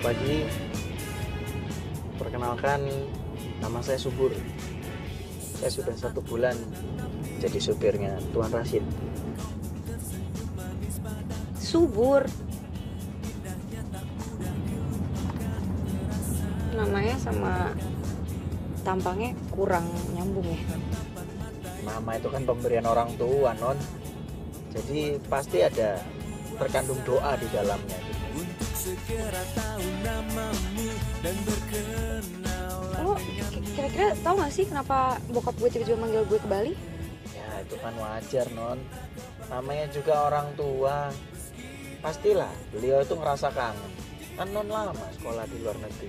pagi. Perkenalkan, nama saya Subur. Saya sudah 1 bulan jadi supirnya Tuan Rashid. Subur. Namanya sama tampangnya kurang nyambung ya. Nama itu kan pemberian orang tua, Non. Jadi pasti ada terkandung doa di dalamnya. Lo kira-kira tahu gak sih kenapa bokap gue tiba-tiba manggil gue ke Bali? Ya itu kan wajar, Non. Namanya juga orang tua. Pastilah beliau itu ngerasa kangen. Kan Non lama sekolah di luar negeri.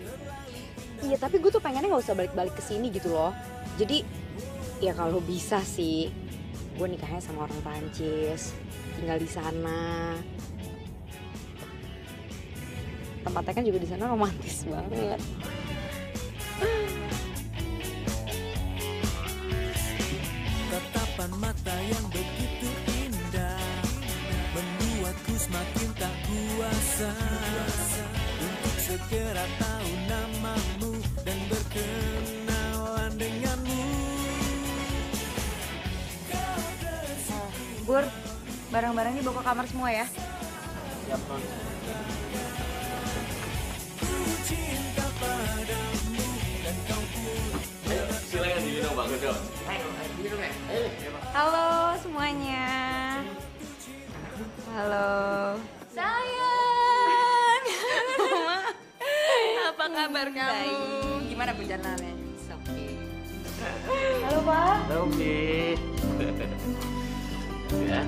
Iya, tapi gue tuh pengennya gak usah balik-balik ke sini gitu loh. Jadi ya kalau bisa sih gue nikahnya sama orang Prancis, tinggal di sana. Tempatnya kan juga di sana romantis banget. Tatapan mata yang begitu indah membuatku semakin tak kuasa untuk segera tahu namamu dan berkenalan denganmu. Bur, barang-barangnya bawa ke kamar semua ya. Siap, Non. Cinta padamu dan kau pun. Ayo, silakan diminum Bang Gondo. Minum ya? Halo semuanya. Halo. Sayang. Apa kabar kamu? Baik. Gimana perjalanannya? Oke. Halo, Pak. Oke. Ya.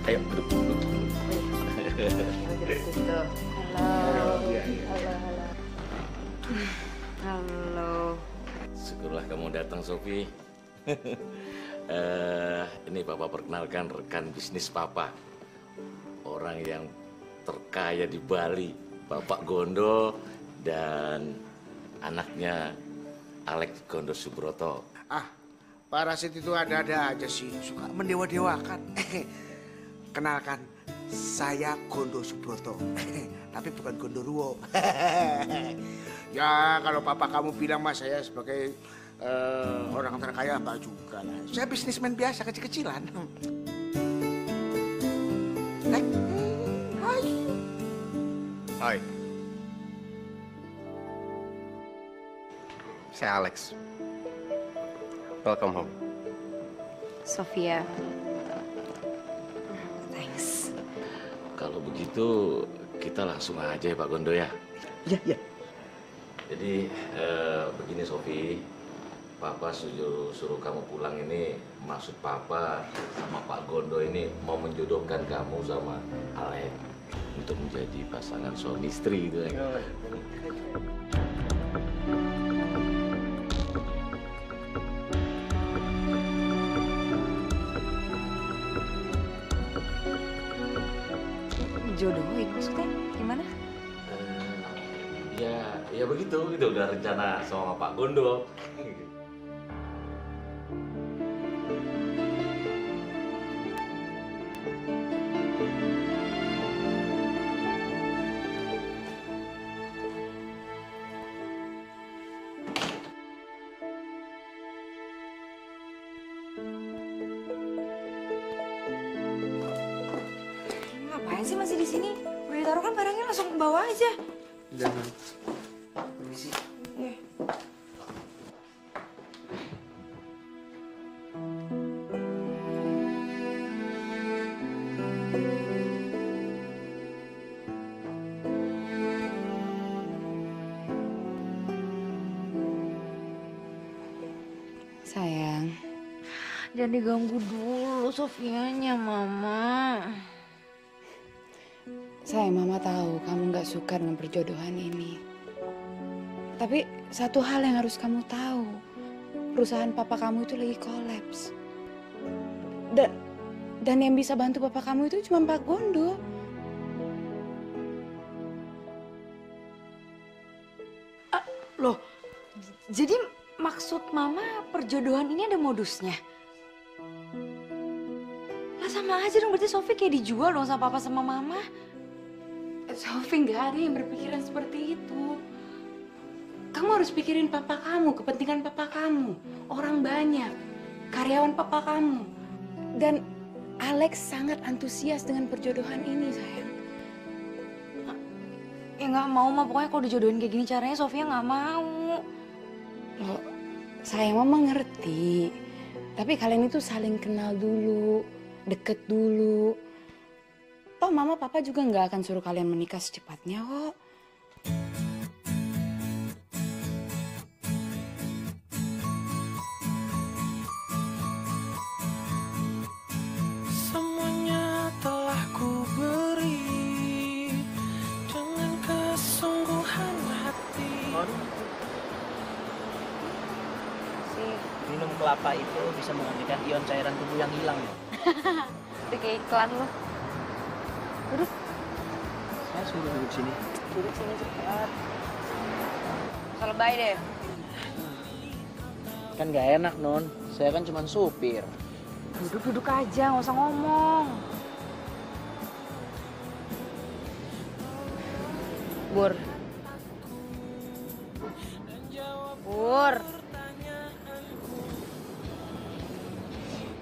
Ayo duduk. Halo. Halo. Halo. Syukurlah kamu datang, Sofi. Ini Papa perkenalkan rekan bisnis Papa. Orang yang terkaya di Bali, Bapak Gondo dan anaknya Alex Gondo Subroto. Pak Rashid itu ada-ada aja sih, suka mendewa-dewakan. Kenalkan, saya Gondo Subroto, tapi bukan Gondoruo. Ya, kalau papa kamu bilang mas saya sebagai orang terkaya, enggak juga lah. Saya bisnismen biasa, kecil-kecilan. Hai. Hai. Saya Alex. Welcome home. Sofia. Thanks. Kalau begitu kita langsung aja ya Pak Gondo ya. Iya. Jadi begini Sofi, Papa suruh kamu pulang ini, maksud Papa sama Pak Gondo ini mau menjodohkan kamu sama Alex untuk menjadi pasangan suami istri gitu ya. Jodohin maksudnya gimana? Ya begitu, itu udah rencana sama Pak Gondo. Ngapain sih masih di sini? Udah ditaruh kan barangnya, langsung ke bawah aja. Jangan. Permisi. Sayang, jangan diganggu dulu Sofianya, Mama. Sayang, Mama tahu kamu nggak suka dengan perjodohan ini. Tapi satu hal yang harus kamu tahu, perusahaan papa kamu itu lagi kolaps. Dan yang bisa bantu papa kamu itu cuma Pak Gondo. Loh, jadi maksud Mama perjodohan ini ada modusnya? Lah sama aja dong, berarti Sofi kayak dijual dong sama papa sama Mama. Sofi, nggak ada yang berpikiran seperti itu. Kamu harus pikirin papa kamu, kepentingan papa kamu, orang banyak, karyawan papa kamu. Dan Alex sangat antusias dengan perjodohan ini, sayang. Ya nggak mau mah, pokoknya kalau dijodohin kayak gini caranya Sofia nggak mau. Loh, sayang mama ngerti. Tapi kalian itu saling kenal dulu, deket dulu. Toh mama papa juga nggak akan suruh kalian menikah secepatnya kok. Semuanya telah ku beri dengan kesungguhan hati. Minum kelapa itu bisa menghentikan ion cairan tubuh yang hilang. Itu kayak iklan lo. Duduk. Saya suruh duduk sini. Duduk sini cepat. Kalau lebay deh. Kan gak enak, Non. Saya kan cuma supir. Duduk-duduk aja, nggak usah ngomong. Bur. Bur.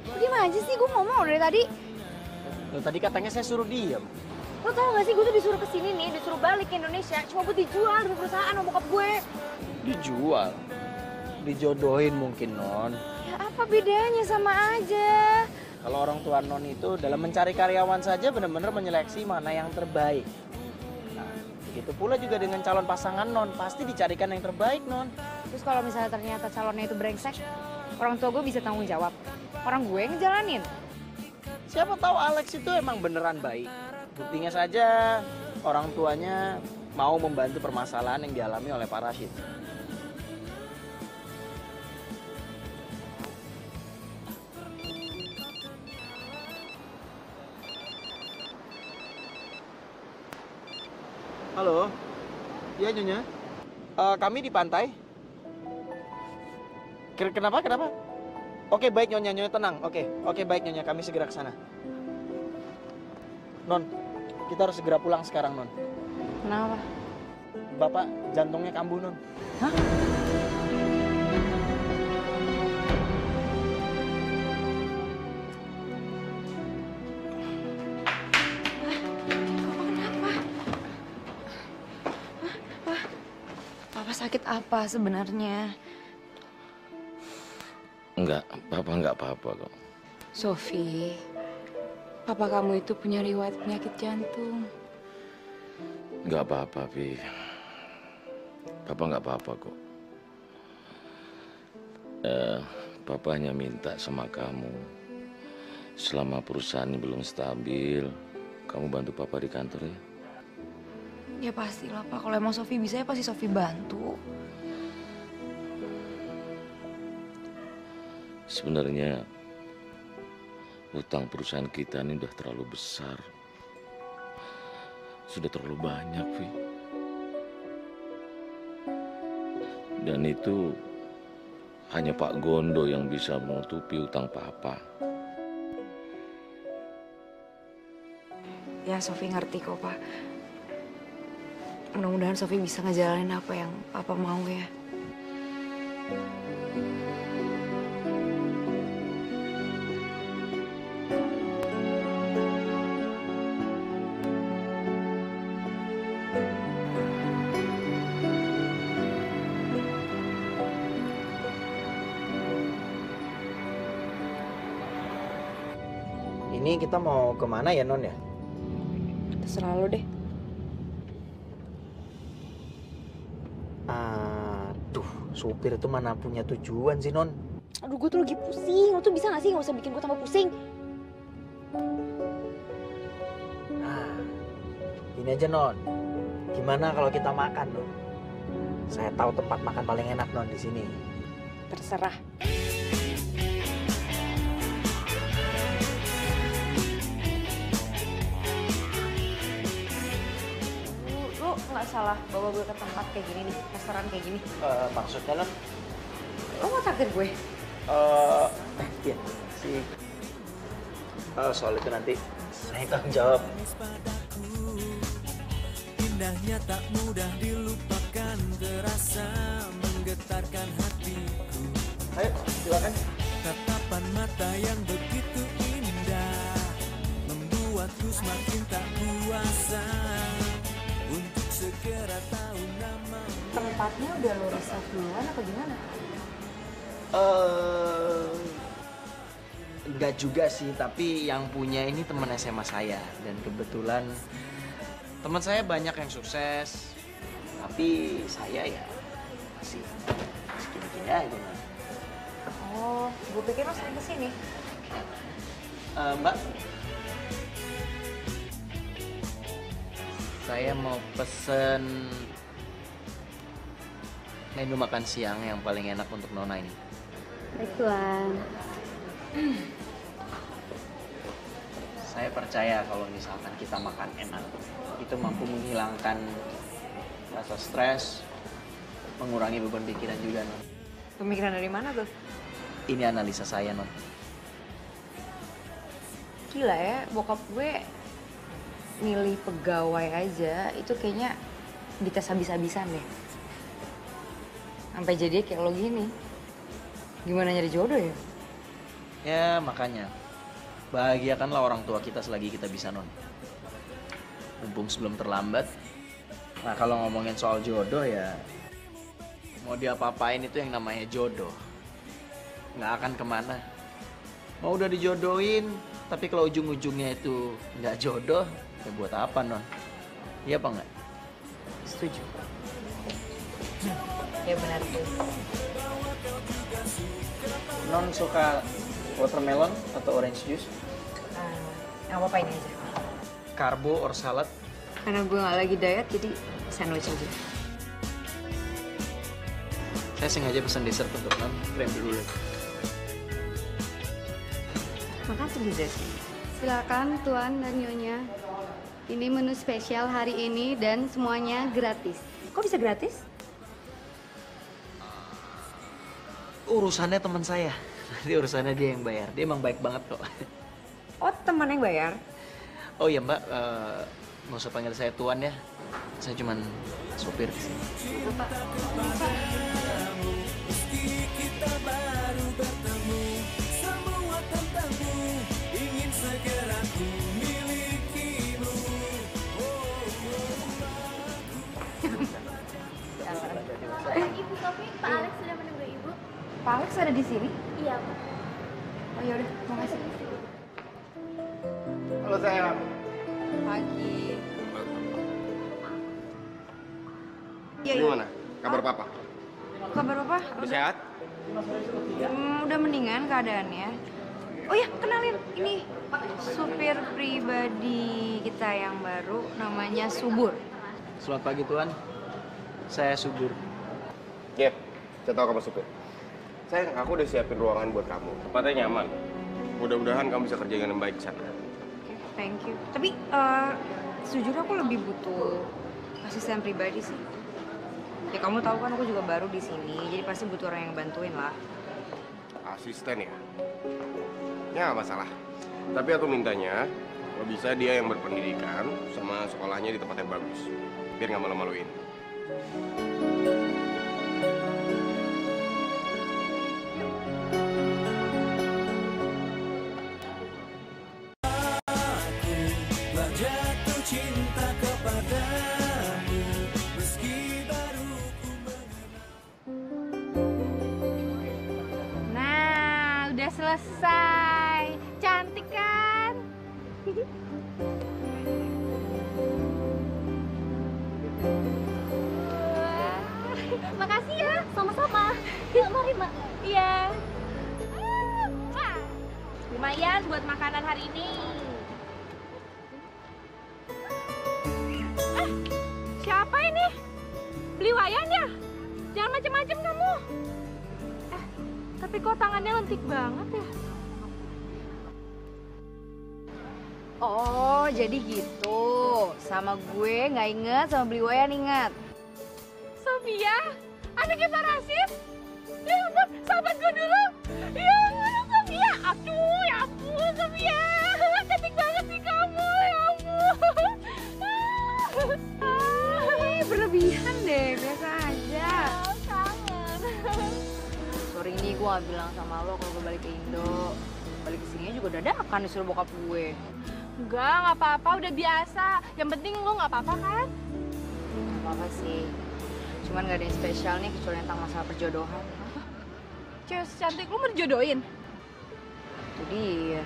Kok diem aja sih? Gue ngomong dari tadi. Loh, tadi katanya saya suruh diam. Lo tau gak sih, gue tuh disuruh kesini nih, disuruh balik ke Indonesia. Cuma buat dijual dari perusahaan sama bokap gue. Dijual? Dijodohin mungkin, Non. Ya apa bedanya, sama aja. Kalau orang tua Non itu dalam mencari karyawan saja benar-benar menyeleksi mana yang terbaik. Nah, begitu pula juga dengan calon pasangan Non, pasti dicarikan yang terbaik, Non. Terus kalau misalnya ternyata calonnya itu brengsek, orang tua gue bisa tanggung jawab. Orang gue yang ngejalanin. Siapa tahu Alex itu emang beneran baik. Buktinya saja orang tuanya mau membantu permasalahan yang dialami oleh Pak Rashid. Halo, iya Nyonya. Kami di pantai. Kenapa? Oke, baik Nyonya, Nyonya tenang. Oke, baik Nyonya, kami segera ke sana. Non, kita harus segera pulang sekarang, Non. Kenapa? Bapak jantungnya kambuh, Non. Hah? Papa sakit apa sebenarnya? Enggak, Papa enggak apa-apa kok. Sofi, papa kamu itu punya riwayat penyakit jantung. Enggak apa-apa, Pi. Papa enggak apa-apa kok. Papa hanya minta sama kamu, selama perusahaan ini belum stabil, kamu bantu Papa di kantor ya. Ya pastilah Pak, kalau emang Sofi bisa ya pasti Sofi bantu. Sebenarnya hutang perusahaan kita ini udah terlalu besar. Sudah terlalu banyak, Vi. Dan itu hanya Pak Gondo yang bisa menutupi hutang Papa. Ya Sofi ngerti kok Pak. Mudah-mudahan Sofi bisa ngejalanin apa yang Papa mau ya. Ini kita mau kemana ya, Non ya? Terserah lo deh. Aduh, supir itu mana punya tujuan sih, Non? Aduh, gue tuh lagi pusing. Lo tuh bisa gak sih gak usah bikin gue tambah pusing? Nah, gini aja, Non. Gimana kalau kita makan, Non? Saya tahu tempat makan paling enak, Non, di sini. Terserah. Lu gak salah bawa gue ke tempat kayak gini nih, restoran kayak gini. Maksudnya, Non? Lo mau traktir gue? Iya sih. Soal itu nanti saya tanggung jawab. Indahnya tak mudah dilupakan, terasa menggetarkan hatiku. Ayo, silakan. Tatapan mata yang begitu indah membuatku semakin tak kuasa untuk segera tahu nama. Tempatnya udah lo reserve duluan apa gimana? Enggak juga sih, tapi yang punya ini teman SMA saya. Dan kebetulan teman saya banyak yang sukses, tapi saya ya masih gini-gini aja. Oh, gue pikir lo sering kesini. Mbak, saya mau pesen menu makan siang yang paling enak untuk Nona ini. Baik, Tuan. Saya percaya kalau misalkan kita makan enak, itu mampu menghilangkan rasa stres, mengurangi beban pikiran juga, Non. Pemikiran dari mana tuh? Ini analisa saya, Non. Gila ya, bokap gue milih pegawai aja, itu kayaknya dites habis-habisan deh. Sampai jadi kayak lo gini. Gimana nyari jodoh ya? Ya, makanya. Bahagiakanlah orang tua kita selagi kita bisa, Non. Mumpung sebelum terlambat. Nah, kalau ngomongin soal jodoh ya, mau diapa-apain itu yang namanya jodoh. Nggak akan kemana. Mau udah dijodohin, tapi kalau ujung-ujungnya itu nggak jodoh, ya buat apa, Non? Iya apa nggak? Setuju. Ya benar tuh. Non suka watermelon atau orange juice? Yang apa ini aja? Karbo or salad? Karena gue nggak lagi diet, jadi sandwich aja. Saya sengaja pesan dessert untuk Non, krem dulu. Makasih, Liz. Silakan Tuan dan Nyonya. Ini menu spesial hari ini dan semuanya gratis. Kok bisa gratis? Urusannya teman saya. Nanti urusannya dia yang bayar. Dia emang baik banget kok. Oh, teman yang bayar? Oh iya Mbak, nggak usah panggil saya Tuan ya. Saya cuman sopir di sini. Kita baru bertemu, semua tentangmu ingin segera ku milikimu. Ibu Sofi, Pak Alex sudah menunggu Ibu. Pak Alex ada di sini? Iya, Pak. Oh yaudah, makasih. Halo sayang. Pagi. Iya, Gimana? Kabar papa? Kabar apa? Udah sehat? Udah mendingan keadaannya. Oh ya, kenalin. Ini supir pribadi kita yang baru, namanya Subur. Selamat pagi Tuan. Saya Subur. Iya, saya tahu kamu supir. Sayang, aku udah siapin ruangan buat kamu. Tempatnya nyaman. Mudah-mudahan kamu bisa kerja dengan baik di sana. Oke, thank you. Tapi sejujurnya aku lebih butuh asisten pribadi sih. Ya kamu tahu kan aku juga baru di sini, jadi pasti butuh orang yang bantuin lah. Asisten ya? Ya nggak masalah. Tapi aku mintanya, kalau bisa dia yang berpendidikan sama sekolahnya di tempat yang bagus. Biar nggak malu-maluin. Jatuh cinta kepadamu meski baru ku mengenal. Nah, udah selesai. Cantik kan? Makasih ya, sama-sama. Yuk, mari, Mak. Iya. Wah, lumayan buat makanan hari ini. Siapa ini? Beli wayan ya? Jangan macem-macem kamu. Tapi kok tangannya lentik banget ya? Oh, jadi gitu. Sama gue nggak inget, sama beli wayan ingat. Sofia, anaknya Pak Rasid. Ya ampun, sahabat gue dulu. Ya ampun, Sofia. Aduh, ya ampun, Sofia. Cantik banget sih kamu, ya ampun. Gue gak bilang sama lo kalau gue balik ke Indo. Balik ke sini juga dadakan disuruh bokap gue. Enggak, nggak apa-apa, udah biasa. Yang penting lo nggak apa-apa kan? Gak apa-apa sih. Cuman gak ada yang spesial nih kecuali tentang masalah perjodohan. Cewek cantik lo mau dijodohin? Itu dia.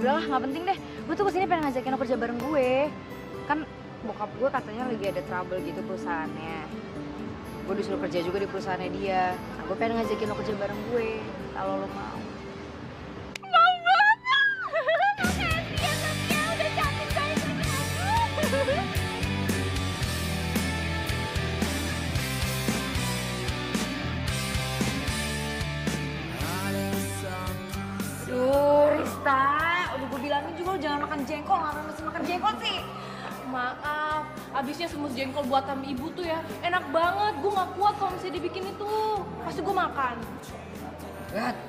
Udah lah, gak penting deh. Gue tuh kesini pengen ngajakin lo kerja bareng gue. Kan bokap gue katanya lagi ada trouble gitu perusahaannya. Gue disuruh kerja juga di perusahaannya dia. Nah, gue pengen ngajakin lo kerja bareng gue. Kalau lo mau. Mau banget! Makasih ya Sofia, udah cantik banget sama aku. Duh, Rista. Udah gue bilangin juga lo jangan makan jengkol. Ngapain mesti makan jengkol sih? Maaf, abisnya semur jengkol buatan ibu tuh ya enak banget. Gue gak kuat kalau misalnya dibikin itu. Pasti gue makan. Gat.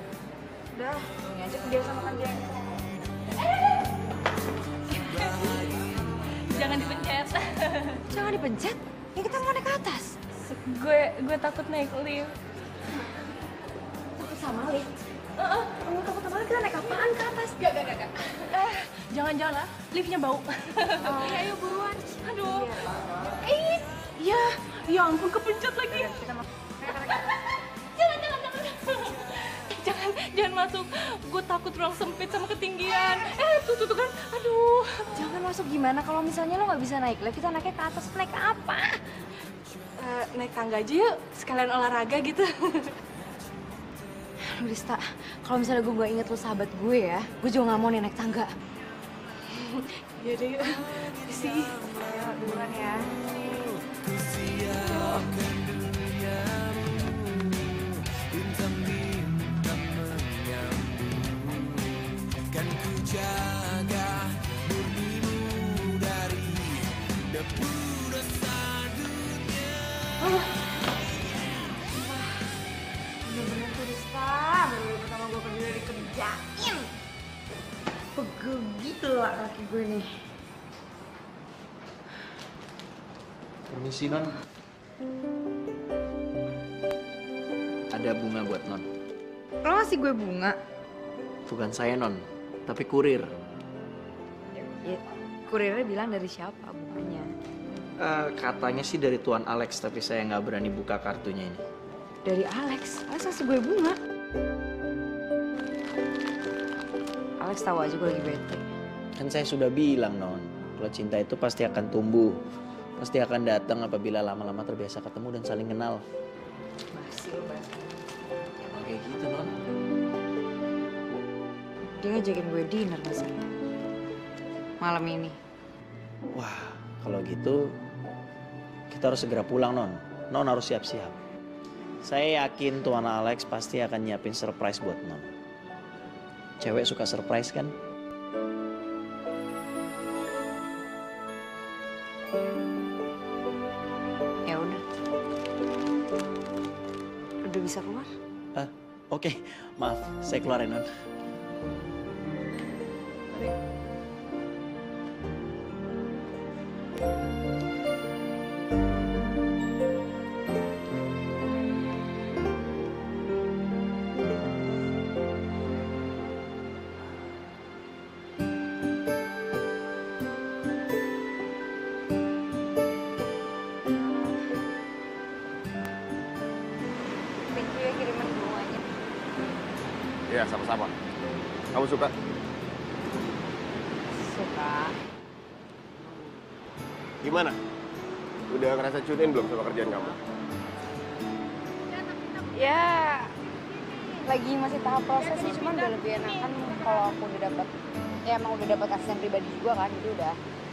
Udah, ini aja kebiasa makan jengkol. Jangan dipencet. Jangan dipencet. Ya kita mau naik ke atas. Gue takut naik lift. Takut sama lift. Kamu takut sama lift, kita naik apaan ke atas? Gak. Jangan-jangan lah, liftnya bau. Iya, ayo buruan. Aduh. Ya ampun kepencet lagi. Kita mau. Jangan masuk. Gue takut ruang sempit sama ketinggian. Tuh kan. Aduh. Jangan masuk gimana kalau misalnya lo nggak bisa naik lift, kita naiknya ke atas. Naik apa? Naik tangga aja yuk, sekalian olahraga gitu. Aduh Rista, kalau misalnya gue nggak inget lo sahabat gue ya, gue juga nggak mau nih naik tangga. Yaudah yuk. Sih. Ayo duluan ya. Kan ku jaga murnimu dari debu dosa dunia. Bener-bener tuh Rista, baru pertama gue kerja dikerjain. Pegel gitu lah kaki gue nih. Permisi, Non. Ada bunga buat Non. Lo ngasih gue bunga? Bukan saya, Non. Tapi kurir. Ya, kurirnya bilang dari siapa bunganya? Katanya sih dari Tuan Alex, tapi saya nggak berani buka kartunya ini. Dari Alex? Alex ngasih gue bunga? Alex tahu aja gue lagi bete. Kan saya sudah bilang, Non. Kalau cinta itu pasti akan tumbuh. Pasti akan datang apabila lama-lama terbiasa ketemu dan saling kenal. Basi lo basi. Emang kayak gitu, Non. Dia ngajakin gue dinner gak sih? Malam ini. Wah, kalau gitu kita harus segera pulang, Non. Non harus siap-siap. Saya yakin Tuan Alex pasti akan nyiapin surprise buat Non. Cewek suka surprise kan? Ya udah. Udah bisa keluar? Oke. Maaf, saya keluar ya, Non. Thank you ya kiriman bunganya. Iya, sama-sama. Kamu suka? Suka. Gimana? Udah ngerasa tune in belum sama kerjaan kamu? Ya, lagi masih tahap proses sih, cuman udah lebih enakan kalau aku udah dapat. Ya emang udah dapat asisten pribadi juga kan, jadi udah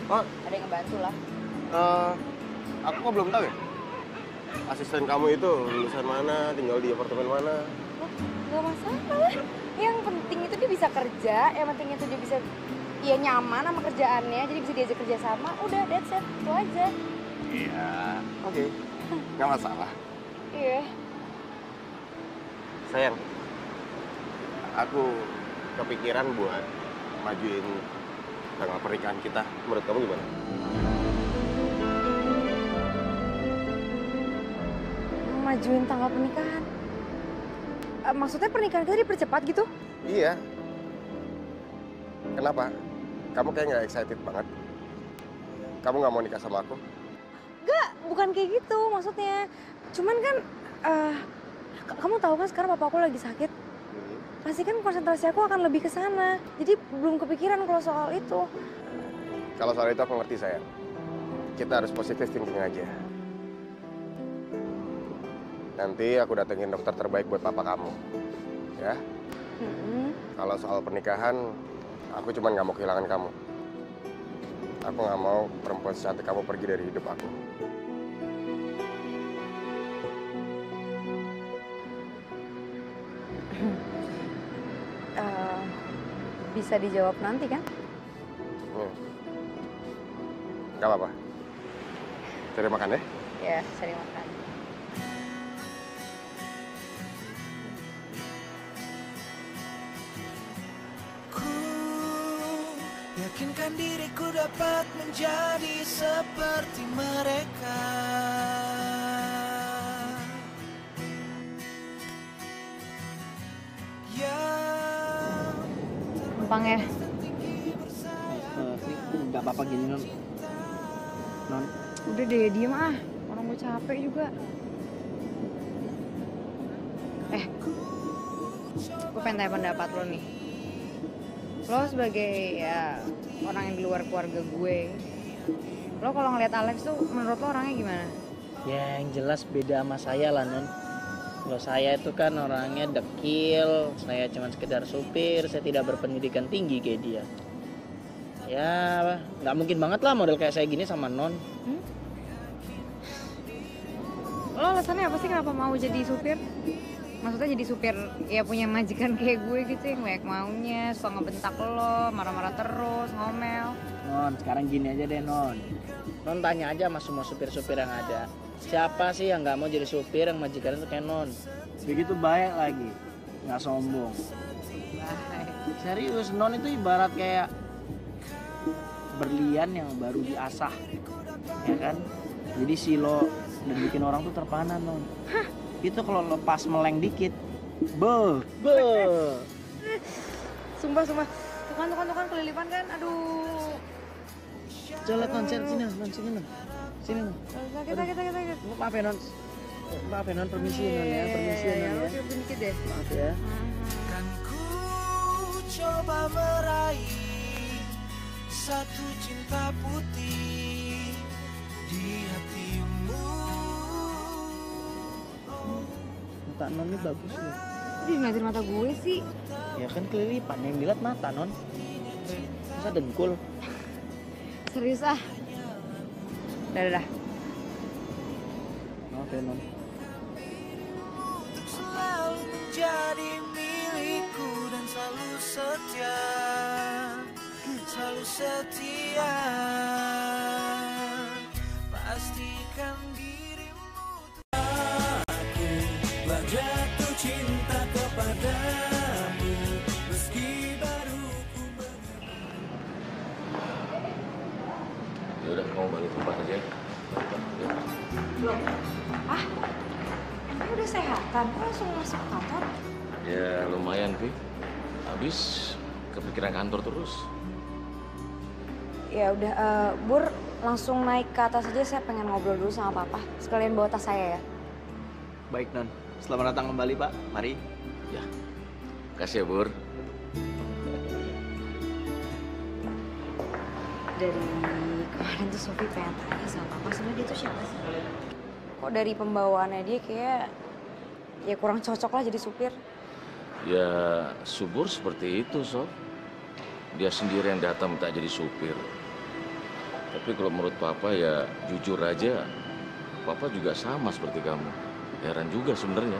Oh, ada yang ngebantu lah. aku kok belum tahu ya? Asisten kamu itu lulusan mana, tinggal di apartemen mana? Gak masalah. Yang penting itu dia bisa kerja, yang penting itu dia bisa ya nyaman sama kerjaannya, jadi bisa diajak kerja sama. Udah, that's it. Itu aja. Iya. Oke. Nggak masalah. Iya. Sayang, aku kepikiran buat majuin tanggal pernikahan kita. Menurut kamu gimana? majuin tanggal pernikahan. Maksudnya pernikahan kita dipercepat gitu? Iya. Kenapa? Kamu kayak nggak excited banget? Kamu nggak mau nikah sama aku? Enggak, bukan kayak gitu maksudnya. Cuman kan, kamu tahu kan sekarang papa aku lagi sakit. Pasti kan konsentrasi aku akan lebih ke sana. Jadi belum kepikiran kalau soal itu. Kalau soal itu aku ngerti sayang. Kita harus positif thinking aja. Nanti aku datengin dokter terbaik buat papa kamu. Ya? Kalau soal pernikahan, aku cuma nggak mau kehilangan kamu. Aku nggak mau perempuan secantik kamu pergi dari hidup aku. Bisa dijawab nanti kan? Nggak apa-apa. Cari makan ya? Ya, cari makan. Ku yakinkan diriku dapat menjadi seperti mereka. Gampang ya? Nggak apa-apa gini non. Non. Udah deh, diem ah. Orang gue capek juga. Gue pengen tanya pendapat lo nih. Lo sebagai ya orang yang di luar keluarga gue, lo kalau ngeliat Alex tuh menurut lo orangnya gimana? Ya yang jelas beda sama saya lah non. Kalau saya itu kan orangnya dekil, saya cuma sekedar supir, saya tidak berpendidikan tinggi kayak dia. Ya nggak mungkin banget lah model kayak saya gini sama non. Lo alasannya apa sih kenapa mau jadi supir? Maksudnya jadi supir ya punya majikan kayak gue gitu yang banyak maunya, suka ngebentak lo, marah-marah terus, ngomel. Non, sekarang gini aja deh non. Non tanya aja sama semua supir-supir yang ada. Siapa sih yang nggak mau jadi supir yang majikan itu kayak non? Begitu baik lagi, nggak sombong. Serius, non itu ibarat kayak berlian yang baru diasah, ya kan? Jadi silo dan bikin orang tuh terpana non. Itu kalau lepas meleng dikit, be. Sumpah. Tukan kelilipan kan, aduh. Coba lihat non, sini non. Kita. Maaf ya non, permisi non ya, permisi non ya. Coba dikit deh. Maaf ya. Kan ku coba meraih satu cinta putih di hatimu. Mata non ini bagus loh. Dia ngeliatin mata gue sih. Ya kan kelilipan, yang dilihat mata non. Masa dengkul? Serius ah. Udah. Maaf ya non. Untuk selalu menjadi milikku dan selalu setia. Pastikan dirimu aku jatuh cinta kepadamu meski baru ku Ya udah, kamu balik tempat aja. Belum. Emang udah sehatan? Kok langsung masuk kantor? Ya lumayan, Pi. Habis kepikiran kantor terus. Ya udah, Bur, langsung naik ke atas aja. Saya pengen ngobrol dulu sama Papa. Sekalian bawa tas saya ya. Baik non, selamat datang kembali Pak. Mari. Ya, kasih ya, Bur. Dari kemarin tuh Sofi pengen tanya sama Papa, sebenarnya dia tuh siapa sih? Kok dari pembawaannya dia kayak ya kurang cocok lah jadi supir. Ya, subur seperti itu, Sof. Dia sendiri yang datang minta jadi supir. Tapi kalau menurut Papa ya jujur aja, Papa juga sama seperti kamu. Heran juga sebenarnya.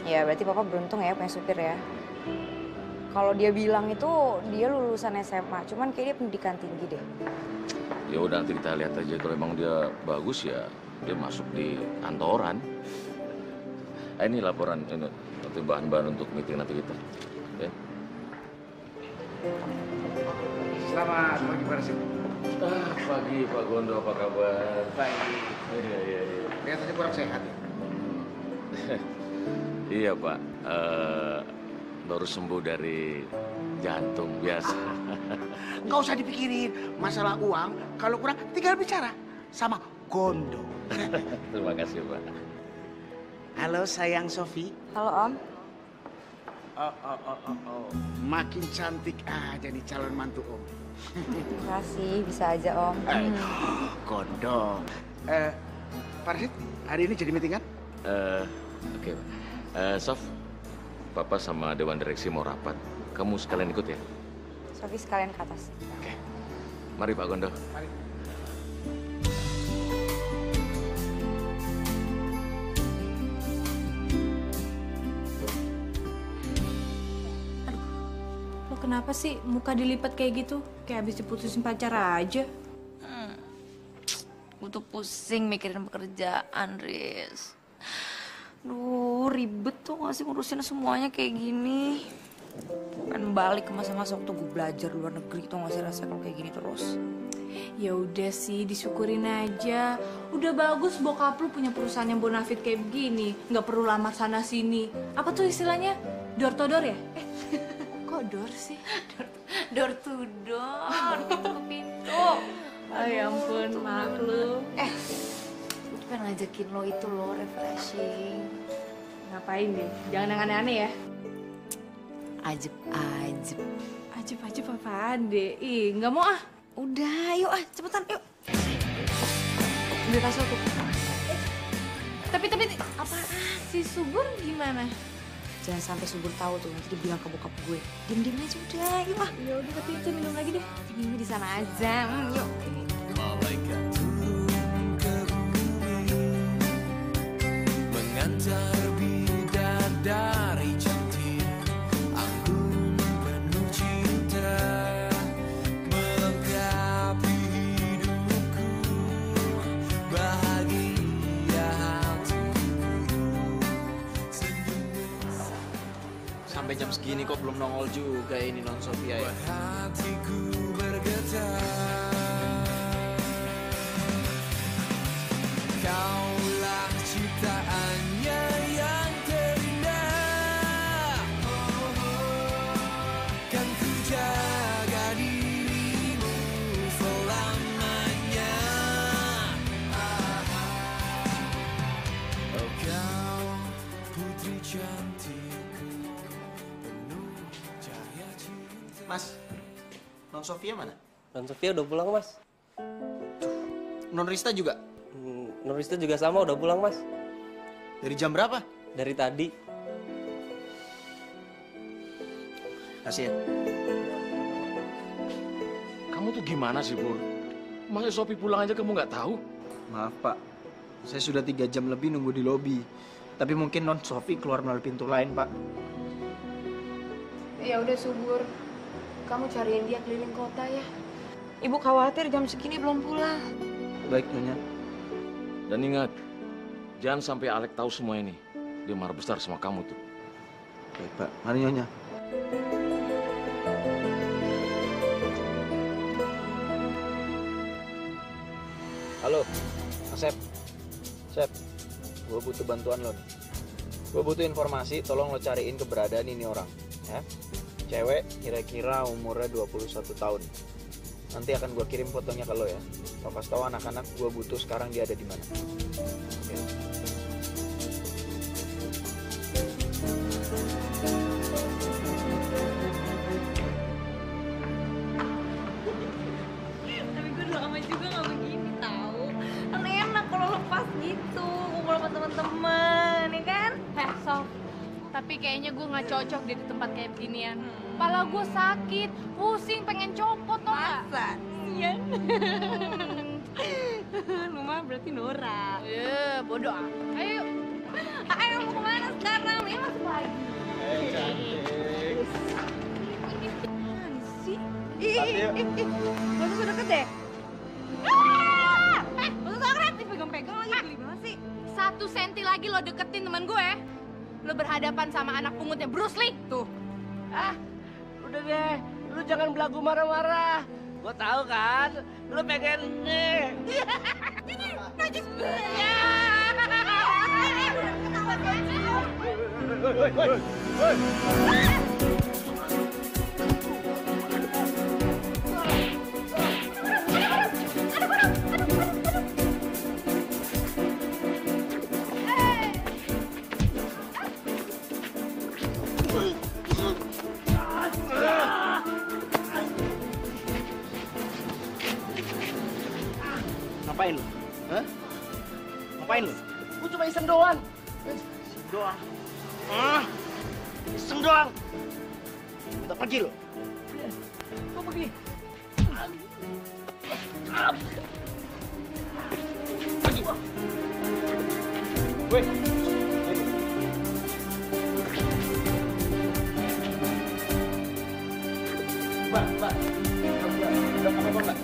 Ya berarti Papa beruntung ya punya supir ya. Kalau dia bilang itu dia lulusan SMA, cuman kayak dia pendidikan tinggi deh. Ya udah nanti kita lihat aja, kalau emang dia bagus ya dia masuk di kantoran. Ini laporan ini nanti bahan-bahan untuk meeting nanti kita. Ya. Selamat pagi Pak Rasid. Pagi Pak Gondo, apa kabar? Pagi. Iya. Lihat aja saya kurang sehat ya? Iya Pak, baru sembuh dari jantung biasa. Nggak usah dipikirin masalah uang. Kalau kurang tinggal bicara sama Gondo. Terima kasih Pak. Halo sayang Sofi. Halo Om. Oh. Makin cantik aja nih calon mantu Om. Terima kasih, bisa aja Om. Gondo. Pak Rashid, hari ini jadi meeting kan? Oke Pak. Sof, Papa sama Dewan Direksi mau rapat. Kamu sekalian ikut ya? Sofi sekalian ke atas. Oke. Mari Pak Gondo. Mari. Lo kenapa sih muka dilipat kayak gitu? Kayak habis diputusin pacar aja. Gue tuh pusing mikirin pekerjaan, Riz. Duh, ribet tuh nggak sih ngurusin semuanya kayak gini. Kan balik ke masa-masa waktu gue belajar luar negeri tuh nggak sih rasa kalau kayak gini terus. Ya udah sih, disyukurin aja. Udah bagus bokap lu punya perusahaan yang bonafit kayak begini. Nggak perlu lamar sana sini. Apa tuh istilahnya? Door to door ya? Kok door sih? Door to door, pintu ke pintu. Oh ya ampun, maaf lu. Gue tuh pengen ngajakin lo itu lo refreshing. Ngapain deh? Jangan yang aneh-aneh ya. Ajib. Ajib apaan deh? Ih, nggak mau ah. Udah, yuk cepetan, yuk. Udah kasih aku. Tapi apaan? Si Subur gimana? Jangan sampai Subur tahu tuh, nanti dia bilang ke bokap gue. Diem-diem aja udah, yuk ah. Ya udah, tapi itu minum lagi deh. Minumnya di sana aja, yuk. Malaikat turun ke bumi mengantar bidadari cantik, anggun penuh cinta melengkapi hidupku, bahagia hatiku, senyummu Sampai jam segini kok belum nongol juga ini non Sofia ya. buat hatiku bergetar. Kaulah ciptaannya yang terindah, kan ku jaga dirimu selamanya. Oh kau putri cantikku, penuh cahaya cinta. Mas, non Sofia mana? Non Sofia udah pulang, Mas. Non Rista juga? Non Rista juga sama, udah pulang, Mas. Dari jam berapa? Dari tadi. Kasih ya. Kamu tuh gimana sih, Pur? Masa Sofi pulang aja kamu nggak tahu? Maaf Pak, saya sudah 3 jam lebih nunggu di lobi. Tapi mungkin non Sofi keluar melalui pintu lain Pak. Ya udah Subur, kamu cariin dia keliling kota ya. Ibu khawatir jam segini belum pulang. Baik Nyonya. Dan ingat, jangan sampai Alek tahu semua ini. Dia marah besar sama kamu tuh. Baik Pak, mari Nyonya. Halo, Asep. Sep, gue butuh bantuan lo nih. Gue butuh informasi, tolong lo cariin keberadaan ini orang. Ya. Cewek, kira-kira umurnya 21 tahun. Nanti akan gue kirim fotonya ke lo ya. Lo kasih tau anak-anak gue butuh sekarang dia ada di mana. Oke. Tapi gue udah lama juga gak begini tahu. Kan enak kalau lepas gitu, ngumpul sama teman-teman, ya kan? Sof, tapi kayaknya gue nggak cocok deh di tempat kayak beginian. Kepala gue sakit, pusing, pengen copot tau nggak? Masa? Iya. Lu mah berarti Nora. Bodoh ah. Ayo. Ayo mau kemana sekarang? Nih masuk lagi. Mana sih? Gak usah deket deh. Gak usah deket, dipegang-pegang lagi, geli banget sih. 1 senti lagi lo deketin teman gue, lo berhadapan sama anak pungutnya Bruce Lee. Tuh. Udah deh, lu jangan belagu marah-marah. Gua tahu kan, lu pengen nih. Najis. Ya. Ngapain lu? Hah? Ngapain lu? Gue cuma iseng doang. Doang. Iseng doang. Kita pergi lu. Gue pergi. Pergi. Woi. Mbak. Udah apa-apa, Mbak?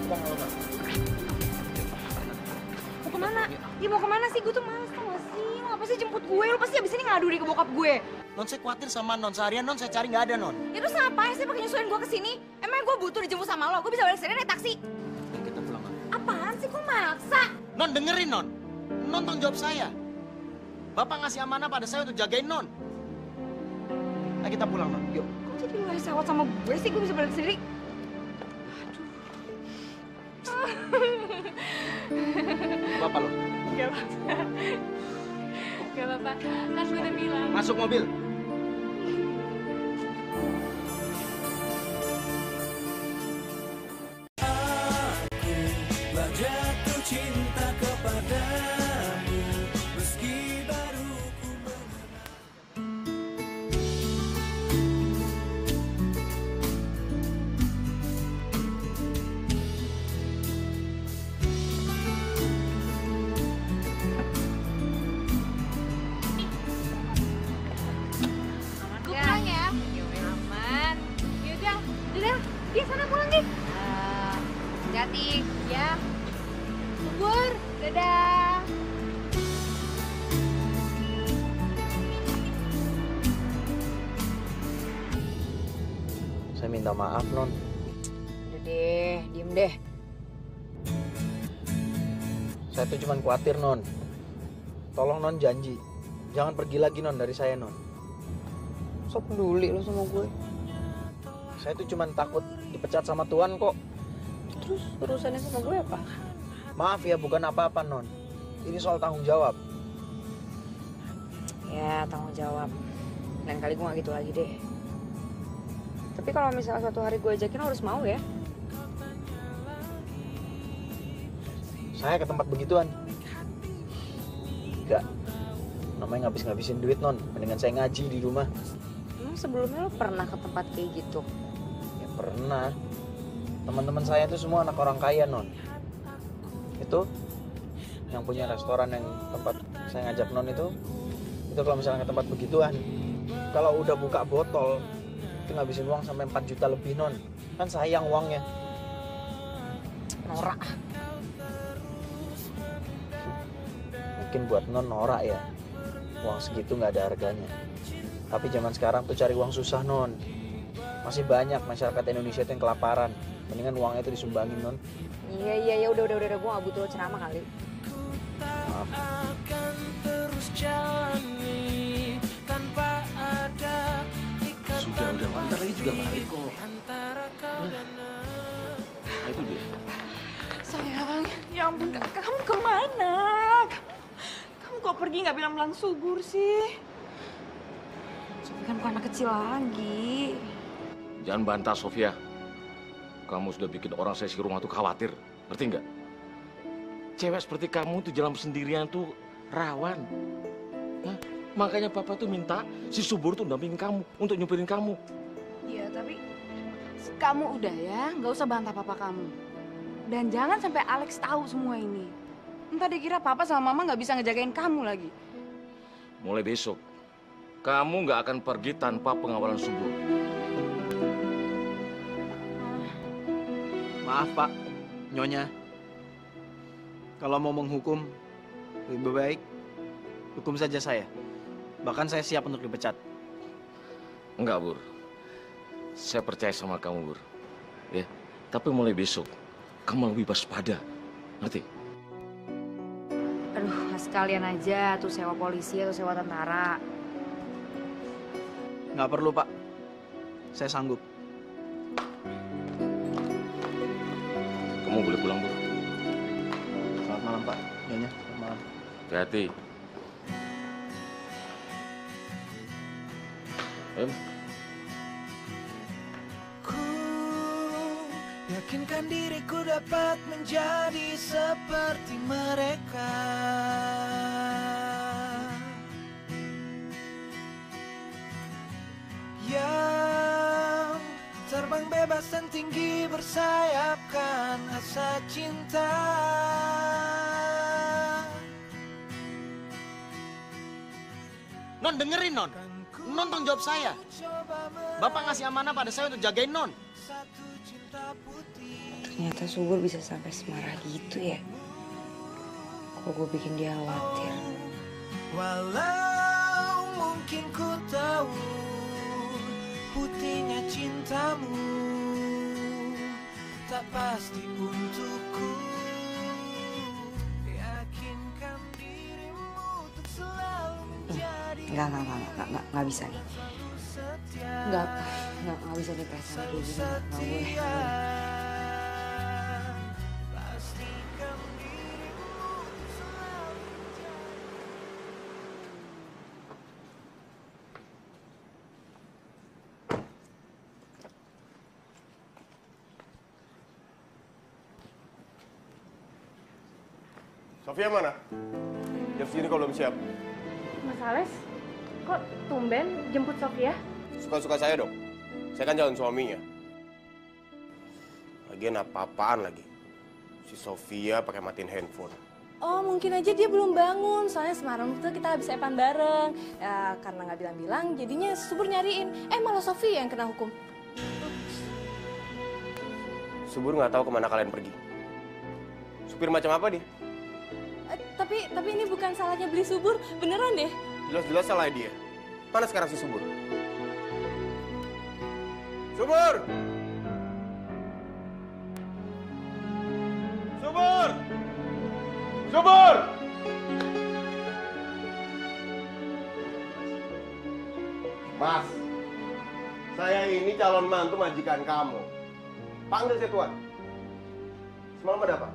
Mau kemana? Ya mau kemana sih? Gue tuh males tau gak sih? Lo apa sih jemput gue? Lo pasti abis ini ngadu deh ke bokap gue. Non, saya khawatir sama Non. Seharian Non saya cari nggak ada, Non. Ya terus ngapain sih pakai nyusulin gue kesini? Emang gue butuh dijemput sama lo? Gue bisa balik sendiri naik taksi. Yuk, kita pulang, Non. Apaan sih? Kok maksa? Non, dengerin, Non. Non tanggung jawab saya. Bapak ngasih amanah pada saya untuk jagain Non. Nah, kita pulang, Non. Yuk. Kok jadi lo yang sewot sama gue sih? Gue bisa balik sendiri. Bapak lo. Gak apa-apa. Gak apa-apa. Kan gue udah bilang. Masuk mobil. Telah jatuh cinta kepadamu meski baru ku Gue pulang ya. Aman. Yaudah. Udah. Di sana pulang deh. Hati-hati. Ya. Subur. Dadah. Saya minta maaf, Non. Udah deh, diem deh. Saya tuh cuma khawatir, Non. Tolong, Non, janji. Jangan pergi lagi, Non, dari saya, Non. Sok peduli lo sama gue. Saya tuh cuma takut dipecat sama Tuan kok. Terus urusannya sama gue apa? Maaf ya, bukan apa-apa, Non. Ini soal tanggung jawab. Ya, tanggung jawab. Lain kali gue gak gitu lagi deh. Tapi kalau misalnya suatu hari gue ajakin, lo harus mau ya. Saya ke tempat begituan. Enggak. Namanya ngabis-ngabisin duit, Non. Mendingan saya ngaji di rumah. Emang sebelumnya lo pernah ke tempat kayak gitu? Ya pernah. Teman-teman saya itu semua anak orang kaya, Non. Itu yang punya restoran yang tempat saya ngajak Non itu kalau misalnya ke tempat begituan, kalau udah buka botol itu ngabisin uang sampai 4 juta lebih, Non. Kan sayang uangnya. Norak. Mungkin buat Non norak ya, uang segitu nggak ada harganya. Tapi zaman sekarang tuh cari uang susah, Non. Masih banyak masyarakat Indonesia itu yang kelaparan. Mendingan uangnya itu disumbangin, Non. Iya, udah, gue gak butuh lo ceramah kali. Maaf. akan terus jalani tanpa ada Sudah, bentar lagi juga balik kok. antara kau dan Nah, itu dia. Sayang, ya ampun, kamu kemana? Kamu kok pergi nggak bilang-bilang subur sih? Sofi kan bukan anak kecil lagi. Jangan bantah, Sofia. Kamu sudah bikin orang saya di rumah tuh khawatir. Ngerti nggak? Cewek seperti kamu tuh jalan sendirian tuh rawan. Hah? Makanya Papa tuh minta si Subur tuh dampingin kamu untuk nyupirin kamu. Iya, tapi kamu udah ya, nggak usah bantah papa kamu. Dan jangan sampai Alex tahu semua ini. Entah dia kira papa sama mama nggak bisa ngejagain kamu lagi. Mulai besok, kamu nggak akan pergi tanpa pengawalan Subur. Maaf, Pak. Nyonya. Kalau mau menghukum, lebih baik hukum saja saya. Bahkan saya siap untuk dipecat. Enggak, Bur. Saya percaya sama kamu, Bur. Ya, tapi mulai besok, kamu lebih waspada. Ngerti? Aduh, sekalian aja tuh sewa polisi atau sewa tentara. Nggak perlu, Pak. Saya sanggup. Kamu boleh pulang, Bu. Selamat malam, Pak. Nyonya, selamat malam. Hati-hati. Em. Yakinkan diriku dapat menjadi seperti mereka. Yang terbang bebas dan tinggi bersayapkan asa cinta. Non, dengerin Non. Non tanggung jawab saya. Bapak ngasih amanah pada saya untuk jagain Non. Ternyata Subur bisa sampai semarah gitu ya. Kok gue bikin dia khawatir. Walau mungkin ku tahu putihnya cintamu tak pasti untukku. Yakinkan dirimu untuk selalu menjadi. Nggak bisa nih. Nggak bisa nih perasaan kayak gini. Nggak boleh. Sofia mana? Jam segini kau belum siap. Mas Ales, kok tumben jemput Sofia? Suka-suka saya dong. Saya kan calon suaminya. Lagian apa-apaan lagi. Si Sofia pakai matiin handphone. Oh, mungkin aja dia belum bangun. Soalnya semalam tuh kita habis epan bareng. Ya, karena nggak bilang-bilang, jadinya Subur nyariin. Malah Sofia yang kena hukum. Subur nggak tahu kemana kalian pergi. Supir macam apa dia? Tapi ini bukan salahnya beli Subur, beneran deh. Jelas-jelas salah dia. Mana sekarang si Subur? Subur! Subur! Subur! Mas, saya ini calon mantu majikan kamu. Panggil saya Tuan. Semalam ada apa?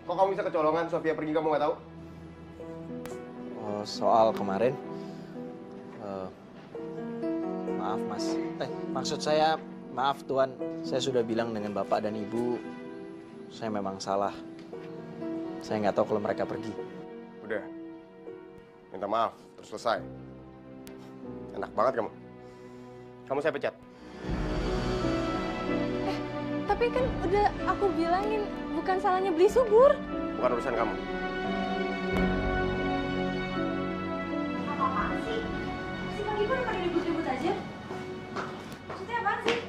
Kok kamu bisa kecolongan, Sofia pergi kamu nggak tahu? Soal kemarin, maaf Mas. Maksud saya, maaf Tuan. Saya sudah bilang dengan Bapak dan Ibu, saya memang salah. Saya nggak tahu kalau mereka pergi. Udah, minta maaf, terus selesai. Enak banget kamu. Kamu saya pecat. Tapi kan udah aku bilangin, bukan salahnya beli Subur. Bukan urusan kamu. Apaan sih? Si pagi-pagi pada ribut-ribut aja. Maksudnya apaan sih?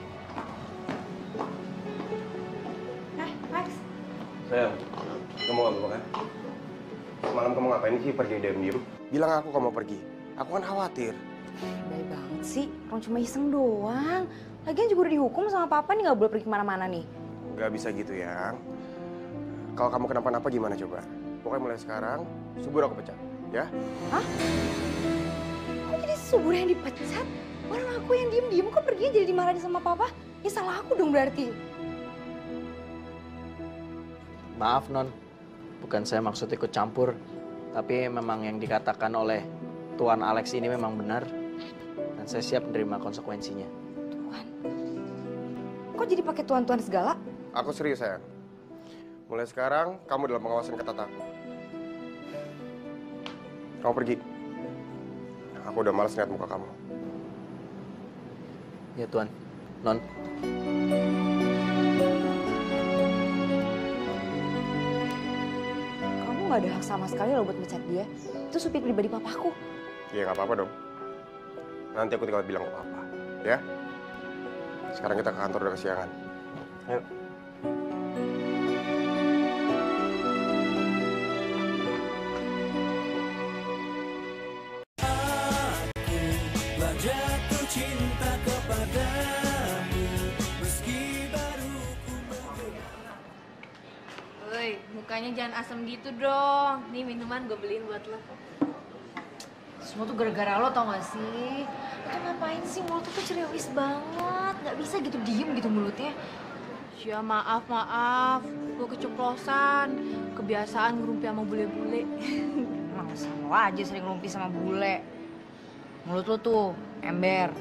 Max. Sayang, kamu gak apa-apa kan? Semalam kamu ngapain sih pergi diam diri? Bilang aku kamu pergi. Aku kan khawatir. Baik banget sih, orang cuma iseng doang. Lagian juga udah dihukum sama papa nih, nggak boleh pergi kemana-mana nih. Gak bisa gitu, Yang. Kalau kamu kenapa-napa gimana coba? Pokoknya mulai sekarang, Subur aku pecat, ya? Hah? Kok jadi Subur yang dipecat? Orang aku yang diem-diem kok pergi jadi dimarahin sama papa? Ya salah aku dong berarti. Maaf Non, bukan saya maksud ikut campur. Tapi memang yang dikatakan oleh Tuan Alex ini memang benar. Dan saya siap menerima konsekuensinya. Tuan? Kok jadi pakai tuan-tuan segala? Aku serius, sayang. Mulai sekarang, kamu dalam pengawasan ketat aku. Kamu pergi. Aku udah malas lihat muka kamu. Ya Tuan, Non. Kamu nggak ada hak sama sekali loh buat mecat dia. Itu supir pribadi papaku. Ya nggak apa-apa dong. Nanti aku tinggal bilang ke papa, ya? Sekarang kita ke kantor udah kesiangan. Ayo. Jatuh cinta kepadamu meski baru ku mencoba. Woi, mukanya jangan asem gitu dong. Nih minuman gue beliin buat lo. Semua tuh gara-gara lo, tau gak sih? Lo tuh ngapain sih? Mulut tuh cerewis banget. Gak bisa gitu diem gitu mulutnya. Ya maaf, gue keceplosan. Kebiasaan ngerumpi sama bule-bule. Emang sama lo aja sering ngerumpi sama bule. Mulut lo tuh ember.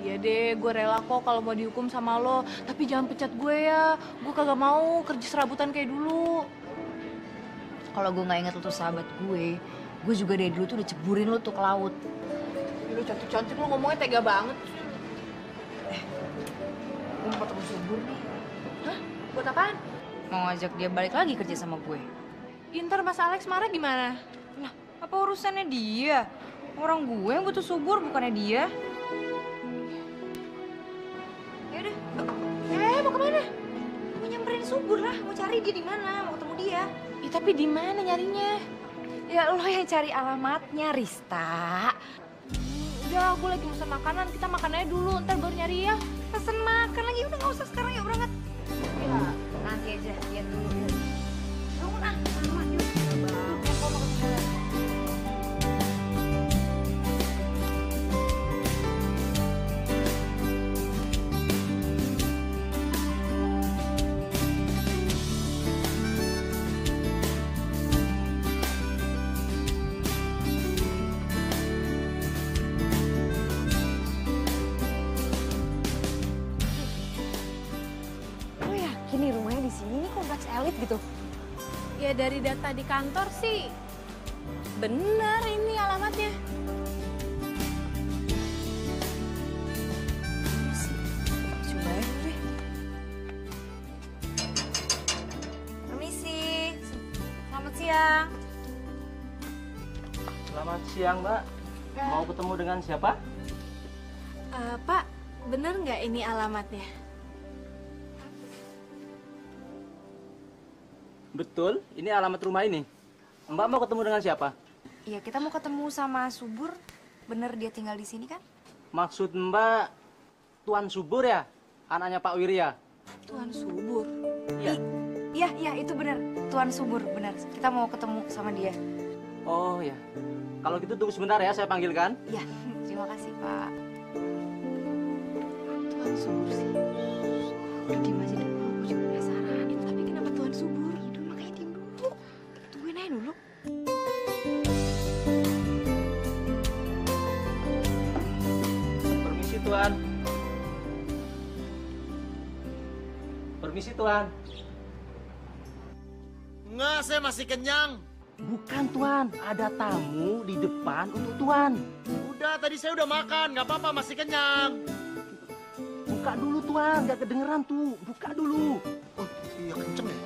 Iya deh, gue rela kok kalau mau dihukum sama lo. Tapi jangan pecat gue ya. Gue kagak mau kerja serabutan kayak dulu. Kalau gue nggak inget lo tuh sahabat gue juga dari dulu tuh udah ceburin lo tuh ke laut. Lu cantik-cantik lo ngomongnya tega banget. Gue mau ketemu Subur nih. Hah? Buat apaan? Mau ngajak dia balik lagi kerja sama gue. Ntar Mas Alex marah gimana? Lah, apa urusannya dia? Orang gue yang butuh Subur, bukannya dia. Yaudah. Mau kemana? Mau nyamperin Subur lah, mau cari dia di mana, mau ketemu dia. Ya, tapi di mana nyarinya? Ya lo yang cari alamatnya, Rista. Udah, aku lagi pesan makanan. Kita makan aja dulu, ntar baru nyari ya. Pesen makan lagi, udah gak usah sekarang, yuk berangkat. Ya, nanti aja, lihat dulu. Bangun ah, sama yuk. Ini rumahnya di sini, ini kompleks elit gitu. Ya dari data di kantor sih, bener ini alamatnya. Coba ya, deh. Permisi. Selamat siang. Selamat siang, Mbak. Mau ketemu dengan siapa? Pak, bener nggak ini alamatnya? Betul, ini alamat rumah ini. Mbak mau ketemu dengan siapa? Iya, kita mau ketemu sama Subur. Bener dia tinggal di sini kan? Maksud Mbak Tuan Subur ya? Anaknya Pak Wirya? Tuan Subur? Iya. Iya, itu bener. Tuan Subur, bener. Kita mau ketemu sama dia. Oh ya. Kalau gitu tunggu sebentar ya, saya panggilkan. Iya, terima kasih Pak. Tuan Subur sih. Udah diem aja dulu, aku juga penasaran. Tapi kenapa Tuan Subur? Makanya diem dulu. Tungguin aja dulu. Permisi Tuan. Permisi Tuan. Enggak, saya masih kenyang. Bukan Tuan, ada tamu di depan untuk Tuan. Udah, tadi saya udah makan, nggak apa-apa, masih kenyang. Buka dulu Tuan, nggak kedengeran tuh. Buka dulu. Oh, iya kenceng ya?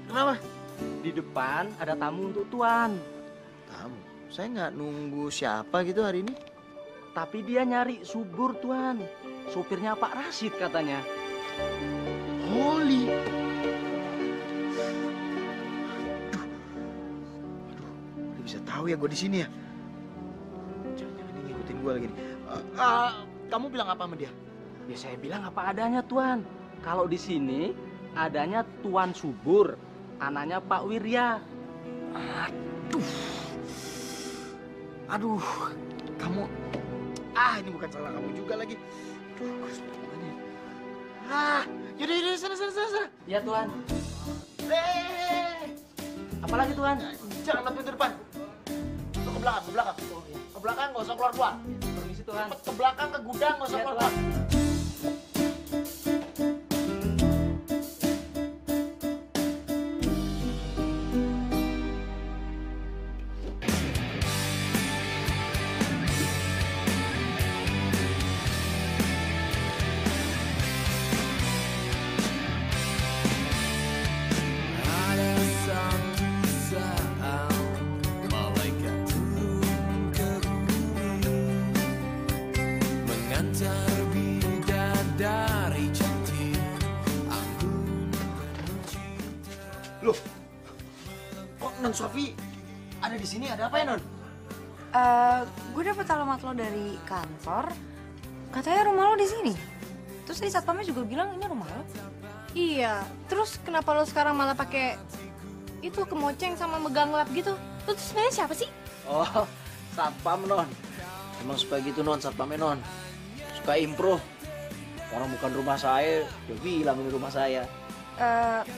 Kenapa? Di depan ada tamu untuk Tuan. Tamu? Saya nggak nunggu siapa gitu hari ini. Tapi dia nyari Subur Tuan. Sopirnya Pak Rashid katanya. Holy. Aduh, bisa tahu ya gue di sini ya. Jangan-jangan dia ngikutin gue lagi nih. Kamu bilang apa sama dia? Ya saya bilang apa adanya Tuan. Kalau di sini adanya Tuan Subur, anaknya Pak Wirya. Aduh, kamu. Ini bukan salah kamu juga lagi. Aduh, gue harus gimana nih? Yaudah, sana. Ya Tuan. Apalagi Tuan? Jangan lihat pintu depan. Ke belakang. Ke belakang, nggak usah keluar. Permisi Tuan. Ke belakang, ke gudang, nggak usah Iya, keluar. Ada satu saat malaikat turun ke bumi mengantar bidadari cantik anggun penuh cinta. Loh, kok Non Sofi ada di sini? Ada apa ya Non? Gue dapet alamat lo dari kantor. Katanya rumah lo di sini. Terus tadi satpamnya juga bilang ini rumah lo. Iya, terus kenapa lo sekarang malah pakai itu kemoceng sama megang lap gitu? Lo tuh sebenarnya siapa sih? Oh, Satpam non. Emang suka gitu non, satpamnya non. Suka improve. Orang bukan rumah saya, dia bilang ini rumah saya.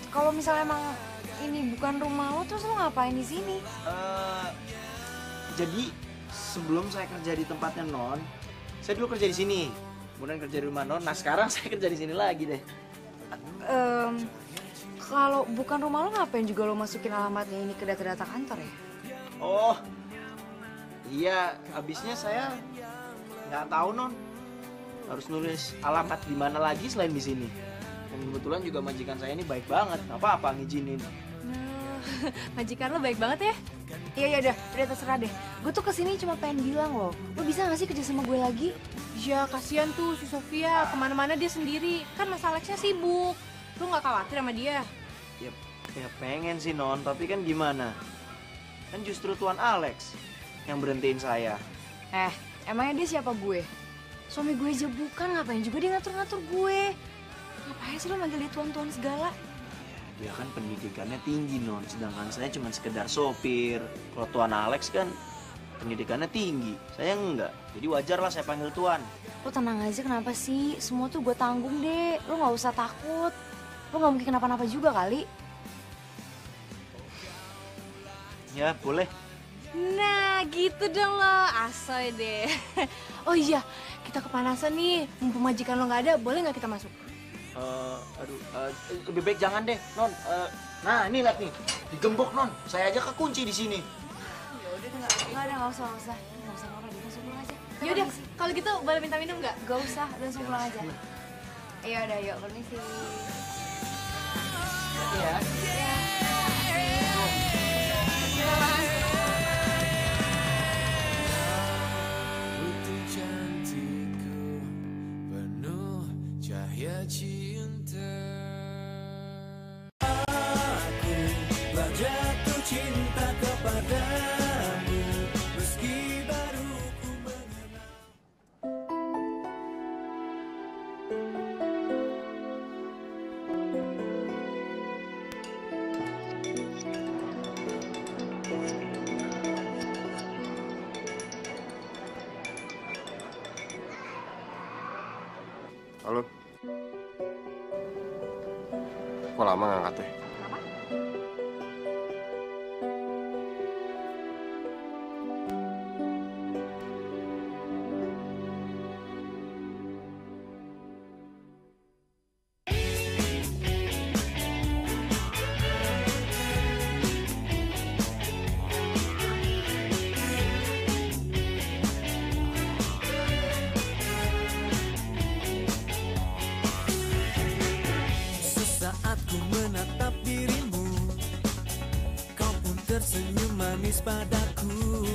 Kalau misalnya emang ini bukan rumah lo, terus lo ngapain di sini? Jadi sebelum saya kerja di tempatnya non, saya dulu kerja di sini. Kemudian kerja di rumah non. Nah sekarang saya kerja di sini lagi deh. Kalau bukan rumah lo, ngapain juga lo masukin alamatnya ini ke data-data kantor ya? Oh, iya. Abisnya saya nggak tahu non. Harus nulis alamat di mana lagi selain di sini. Dan kebetulan juga majikan saya ini baik banget. Nggak apa-apa ngizinin. Majikan lo baik banget ya? Iya, udah terserah deh. Gue tuh kesini cuma pengen bilang lo bisa gak sih kerja sama gue lagi? Ya kasihan tuh si Sofia, kemana-mana dia sendiri. Kan Mas Alexnya sibuk. Lo gak khawatir sama dia? Ya pengen sih non, tapi kan gimana? Kan justru Tuan Alex yang berhentiin saya. Emangnya dia siapa gue? Suami gue aja bukan, ngapain juga dia ngatur-ngatur gue? Ngapain sih lo manggil dia tuan-tuan segala? Dia kan pendidikannya tinggi non, sedangkan saya cuma sekedar sopir. Kalau Tuan Alex kan pendidikannya tinggi, saya enggak. Jadi wajar lah saya panggil Tuan. Lo tenang aja, kenapa sih? Semua tuh gue tanggung deh, lo gak usah takut. Lo gak mungkin kenapa-napa juga kali. Ya boleh. Nah gitu dong lo, asoy deh. Oh iya, kita kepanasan nih, mumpung majikan lo gak ada, boleh gak kita masuk? Lebih baik jangan deh, non. Nah, ini lihat nih, digembok non. Saya aja kekunci di sini. Ya udah, nggak usah marah, langsung pulang aja. Yaudah, kalau gitu boleh minta minum nggak? Gak usah, langsung pulang aja. Iya udah, yuk permisi. Iya. Putri cantikku, penuh cahaya cinta. Aku telah jatuh cinta kepadamu, meski baru ku mengenal. Halo. Kok lama ngangkatnya? Sesaat ku menatap dirimu, kau pun tersenyum manis padaku.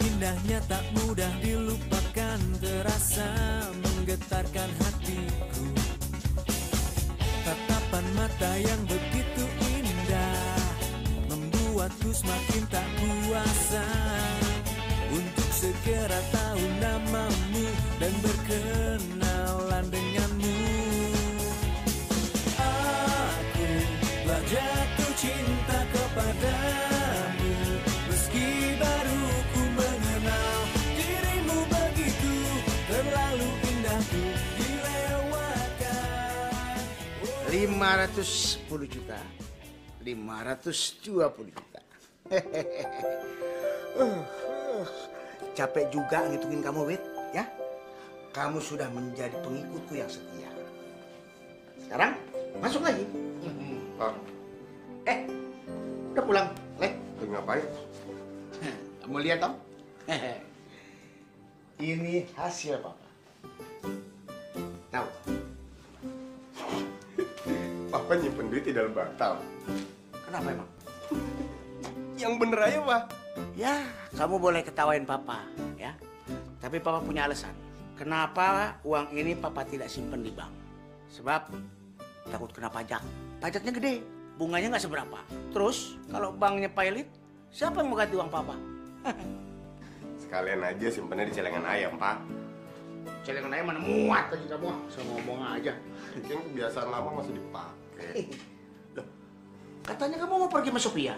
Indahnya tak mudah dilupakan, terasa menggetarkan hatiku. Tatapan mata yang begitu indah membuatku semakin tak kuasa untuk segera tahu namamu dan berkenalan denganmu. Aku telah jatuh cinta kepadamu, meski baru ku mengenal dirimu, begitu terlalu indah ku dilewatkan. 510 juta, 520 juta. Capek juga ngitungin kamu, Wit, ya. Kamu sudah menjadi pengikutku yang setia. Sekarang masuk lagi. Pak, Udah pulang, Leh. lagi ngapain? Kamu lihat, Tom? Ini hasil Papa. Tahu? Papa nyimpen duit di dalam bantal. Kenapa emang? Yang bener aja, Pak. Ya, kamu boleh ketawain Papa, ya. Tapi Papa punya alasan. Kenapa uang ini Papa tidak simpen di bank? Sebab takut kena pajak. Pajaknya gede, bunganya nggak seberapa. Terus kalau banknya pailit, siapa yang mau ganti uang Papa? Sekalian aja simpennya di celengan ayam, Pak. Celengan ayam mana muat aja kamu, saya ngomong aja. Yang kebiasaan lama masih dipakai. Loh, katanya kamu mau pergi sama Sophia?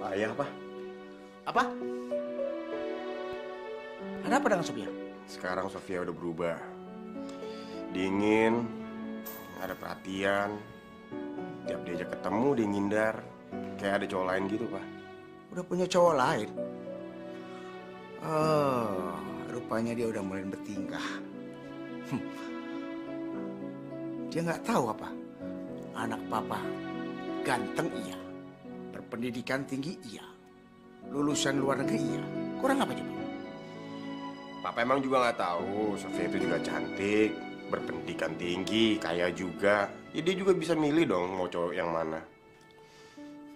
Payah, Pak. Apa? Ada apa dengan Sofia? Sekarang Sofia udah berubah. Dingin, nggak ada perhatian. Tiap diajak ketemu, dia ngindar. Kayak ada cowok lain gitu, Pak. Udah punya cowok lain? Oh, rupanya dia udah mulai bertingkah. Dia nggak tahu apa? Anak papa ganteng iya, berpendidikan tinggi iya, lulusan luar negeri iya. Kurang apa coba? Papa emang juga nggak tahu Sofia itu juga cantik, berpendidikan tinggi, kaya juga. Ya dia juga bisa milih dong mau cowok yang mana.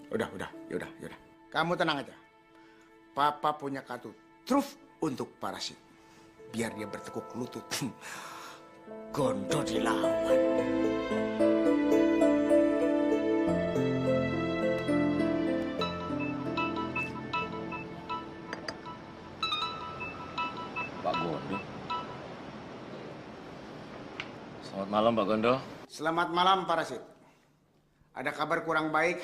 Udah. Kamu tenang aja. Papa punya kartu truf untuk Parasit. Biar dia bertekuk lutut. Gondo dilawan. Pak Gondo. Selamat malam, Pak Gondo. Selamat malam, Parasit. Ada kabar kurang baik.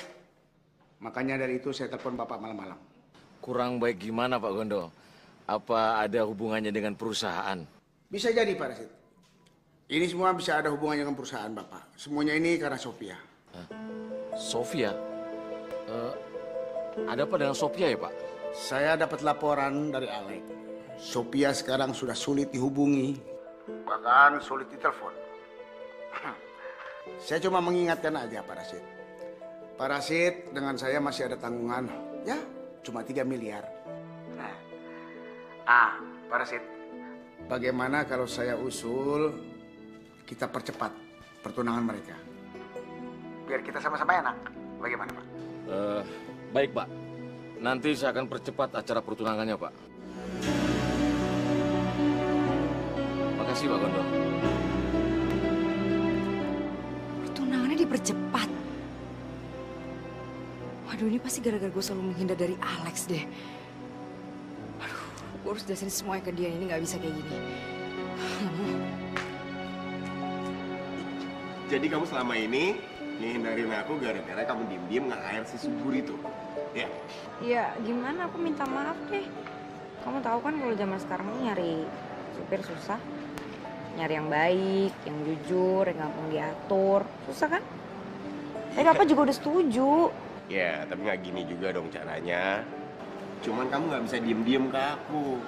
Makanya dari itu saya telepon Bapak malam-malam. Kurang baik gimana, Pak Gondo? Apa ada hubungannya dengan perusahaan? Bisa jadi, Parasit. Ini semua bisa ada hubungannya dengan perusahaan Bapak. Semuanya ini karena Sofia. Sofia? Ada apa dengan Sofia ya, Pak? Saya dapat laporan dari Alex. Sofia sekarang sudah sulit dihubungi. Bahkan sulit ditelepon. Saya cuma mengingatkan aja, Parasit. Parasit dengan saya masih ada tanggungan. Ya, cuma 3 miliar. Parasit. Bagaimana kalau saya usul kita percepat pertunangan mereka? Biar kita sama-sama enak. Bagaimana, Pak? Baik, Pak. Nanti saya akan percepat acara pertunangannya, Pak. Makasih, Pak Gondo. Pertunangannya dipercepat. Waduh, ini pasti gara-gara gue selalu menghindar dari Alex deh. Aduh, gue harus jelasin semuanya ke dia. Ini nggak bisa kayak gini. Jadi kamu selama ini ngehindarin aku gara-gara kamu diem-diem nge-hire si subur itu, ya? Ya gimana, aku minta maaf deh. Kamu tahu kan kalau zaman sekarang ini nyari supir susah. Nyari yang baik, yang jujur, yang gampang diatur. Susah kan? Tapi Papa juga udah setuju. Ya, tapi nggak gini juga dong caranya. Cuman kamu nggak bisa diem-diem ke aku.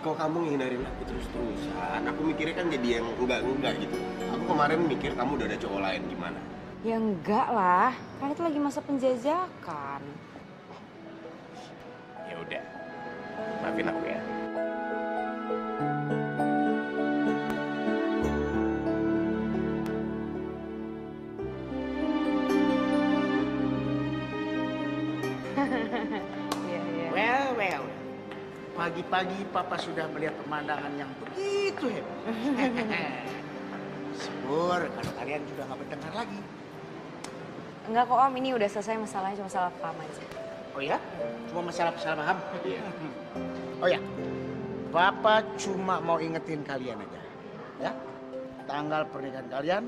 Kalau kamu ngehindarin aku terus-terusan, aku mikirnya kan jadi yang enggak gitu. Aku kemarin mikir kamu udah ada cowok lain gimana. Ya enggak lah, kan itu lagi masa penjajakan. Ya udah, maafin aku ya. Well. Pagi-pagi Papa sudah melihat pemandangan yang begitu hebat. Subur, kalau kalian sudah nggak bertengkar lagi. Enggak kok Om, ini udah selesai masalahnya, cuma salah paham aja. Oh ya? Cuma masalah paham? Iya. Oh ya, Papa cuma mau ingetin kalian aja. Ya, tanggal pernikahan kalian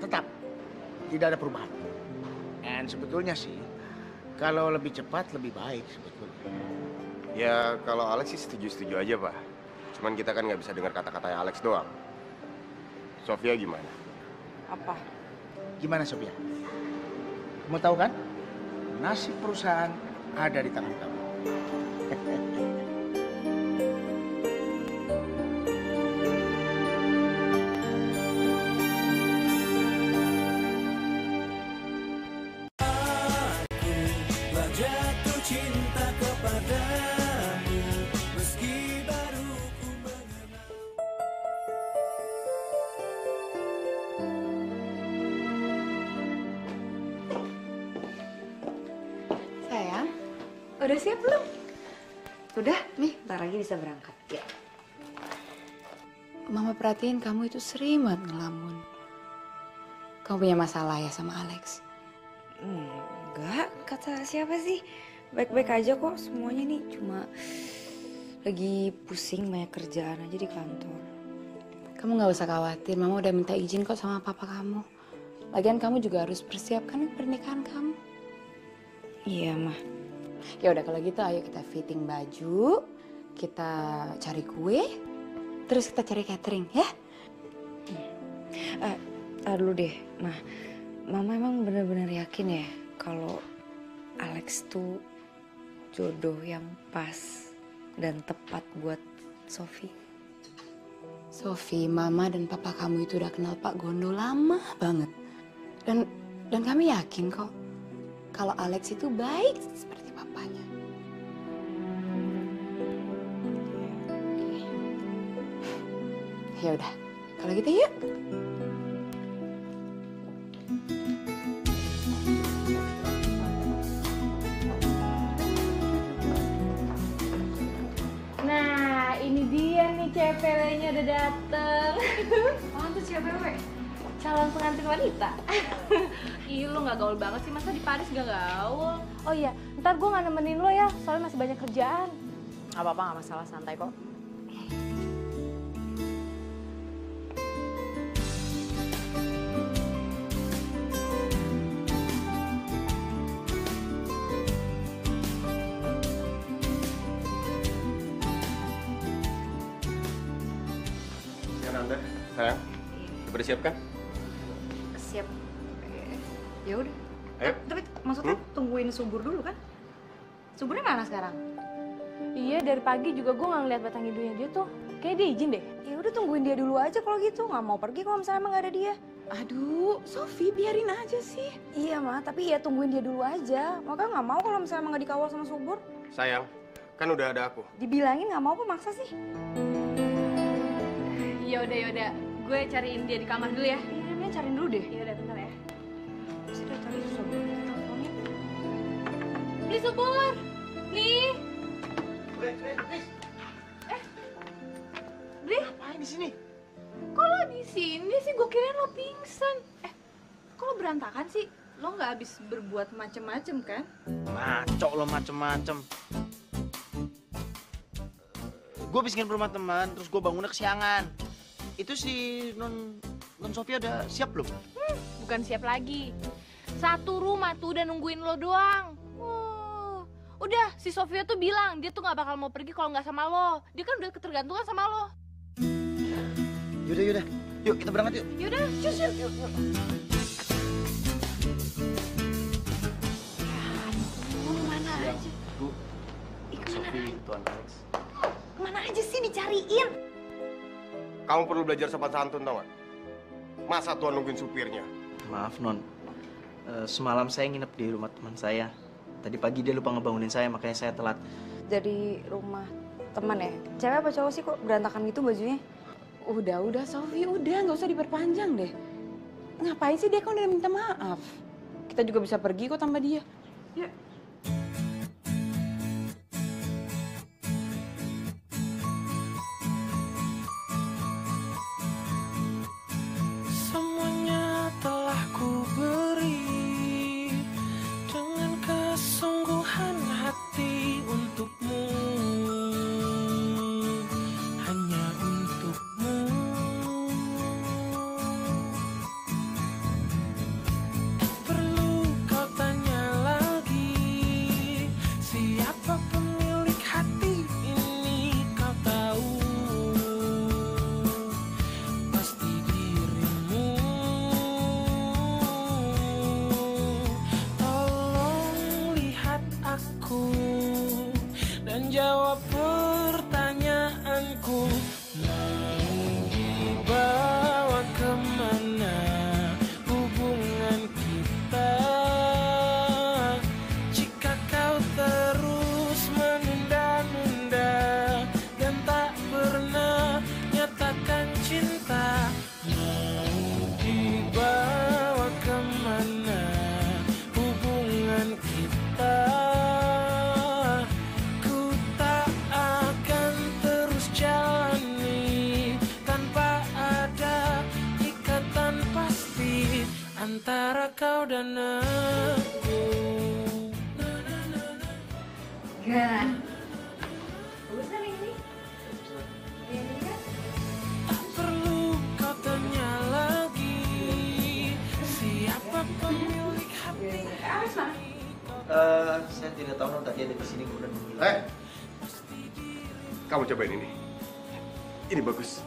tetap tidak ada perubahan. Dan sebetulnya sih, kalau lebih cepat lebih baik sebetulnya. Ya, kalau Alex sih setuju-setuju aja, Pak. Cuman kita kan nggak bisa dengar kata-katanya Alex doang. Sofia gimana? Apa? Gimana Sofia? Kamu tahu kan? Nasib perusahaan ada di tangan kamu. Jatuh cinta kepadamu meski baru ku mengenal. Sayang, udah siap belum? Udah, nih, ntar lagi bisa berangkat. Ya. Mama perhatiin kamu itu sering banget ngelamun. Kamu punya masalah ya sama Alex? Enggak, kata siapa sih? Baik-baik aja kok semuanya nih. Cuma lagi pusing banyak kerjaan aja di kantor. Kamu gak usah khawatir, Mama udah minta izin kok sama papa kamu. Lagian kamu juga harus persiapkan pernikahan kamu. Iya, Mah. Ya udah kalau gitu ayo kita fitting baju, kita cari kue, terus kita cari catering ya. Dulu deh. Nah, Mama emang bener-bener yakin ya kalau Alex tuh jodoh yang pas dan tepat buat Sofi. Sofi, Mama dan Papa kamu itu udah kenal Pak Gondo lama banget. Dan kami yakin kok kalau Alex itu baik seperti papanya. Ya udah, kalau gitu yuk. Nah, ini dia nih CPW-nya udah dateng. Oh, tuh CPW? Calon pengantin wanita. Ih, lu gak gaul banget sih, masa di Paris gak gaul? Oh iya, ntar gue gak nemenin lo ya, soalnya masih banyak kerjaan. Gak apa-apa, gak masalah, santai kok. Ya, Nanda, sayang. Udah disiapkan? Siap. Ya udah. Ayo. Tapi maksudnya tungguin subur dulu kan? Suburnya mana sekarang? Iya, dari pagi juga gue gak ngeliat batang hidungnya dia tuh. Kayaknya dia izin deh. Ya udah tungguin dia dulu aja kalau gitu. Nggak mau pergi kalau misalnya emang nggak ada dia. Aduh, Sofi biarin aja sih. Iya mah, tapi ya tungguin dia dulu aja. Maka nggak mau kalau misalnya emang nggak dikawal sama subur. Sayang, kan udah ada aku. Dibilangin nggak mau, pemaksa sih. Yaudah. Gue cariin dia di kamar dulu ya. Iya, dia cariin dulu deh. Yaudah, bentar ya. Terus dia cari subur. Teleponin. Beli subur! Beli! Beli? Ngapain di sini? Kok lo di sini sih? Gue kirain lo pingsan. Kok lo berantakan sih? Lo nggak habis berbuat macem-macem kan? Ngaco lo macem-macem. Gue habis nginep rumah teman, terus gue bangunnya kesiangan. Itu si non Sofia udah siap belum? Bukan siap lagi. Satu rumah tuh udah nungguin lo doang. Udah, si Sofia tuh bilang dia tuh nggak bakal mau pergi kalau nggak sama lo. Dia kan udah ketergantungan sama lo. Yaudah. Yuk, kita berangkat yuk. Yaudah, cus. Yuk. Mana aja? Bu, Sofi, Tuan Alex. Kemana aja sih dicariin? Kamu perlu belajar sopan santun, tau gak? Masa Tuan nungguin supirnya? Maaf, Non. Semalam saya nginep di rumah teman saya. Tadi pagi dia lupa ngebangunin saya, makanya saya telat. Jadi rumah teman ya? Cewek apa cowok sih kok berantakan gitu bajunya? Udah Sofi, udah nggak usah diperpanjang deh. Ngapain sih dia kan udah minta maaf? Kita juga bisa pergi kok tanpa dia. Ya. Semuanya telah ku beri dengan kesungguhan hati untukmu, hanya untukmu. Perlu kau tanya lagi, siapa pemilik hati ini? Kau tahu pasti dirimu. Tolong lihat aku dan jawab pertanyaanku. Mau dibawa kemana hubungan kita jika kau terus menunda-nunda dan tak pernah nyatakan cinta? Mau dibawa kemana hubungan kita? Ku tak akan terus jalani tanpa ada ikatan pasti antara kau dan aku. Gak. Tak perlu kau tanya lagi, siapa pemilik hati. saya tidak tahu non, tadi ada kesini kemudian menghilang. Kamu cobain ini. Ini bagus.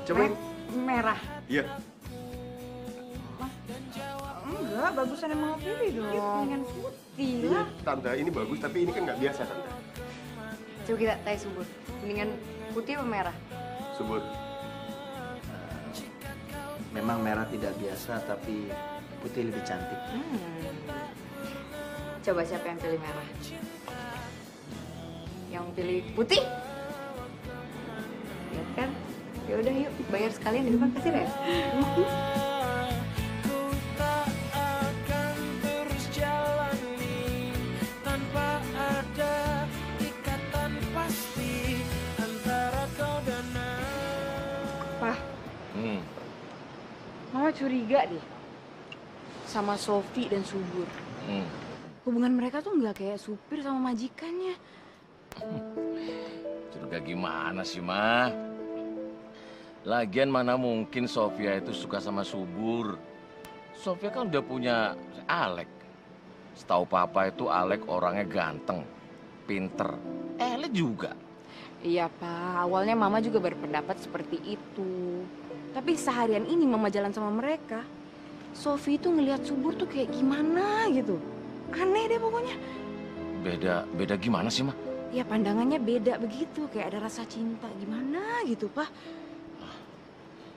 Cobain. Merah. Iya. Enggak, bagusan yang mau pilih dong. Dengan putih Iya, lah. Tante, ini bagus tapi ini kan nggak biasa, Tante. Coba kita tanya subur. Mendingan putih apa merah? Subur. Memang merah tidak biasa, tapi putih lebih cantik. Coba siapa yang pilih merah? Yang pilih putih? Lihat kan? Ya udah yuk, bayar sekalian di depan kasir ya. Ku tak akan terus jalani tanpa ada ikatan pasti antara kau dan Pak, Mama curiga deh sama Sofi dan Subur. Hubungan mereka tuh nggak kayak supir sama majikannya. Curiga gimana sih, Ma? Lagian mana mungkin Sofia itu suka sama Subur. Sofia kan udah punya Alek. Setahu Papa itu Alek orangnya ganteng, pinter, elek juga. Iya Pak, awalnya Mama juga berpendapat seperti itu. Tapi seharian ini Mama jalan sama mereka, Sofi itu ngelihat Subur tuh kayak gimana gitu. Aneh deh pokoknya. Beda gimana sih, Ma? Ya pandangannya beda begitu, kayak ada rasa cinta gimana gitu, Pak.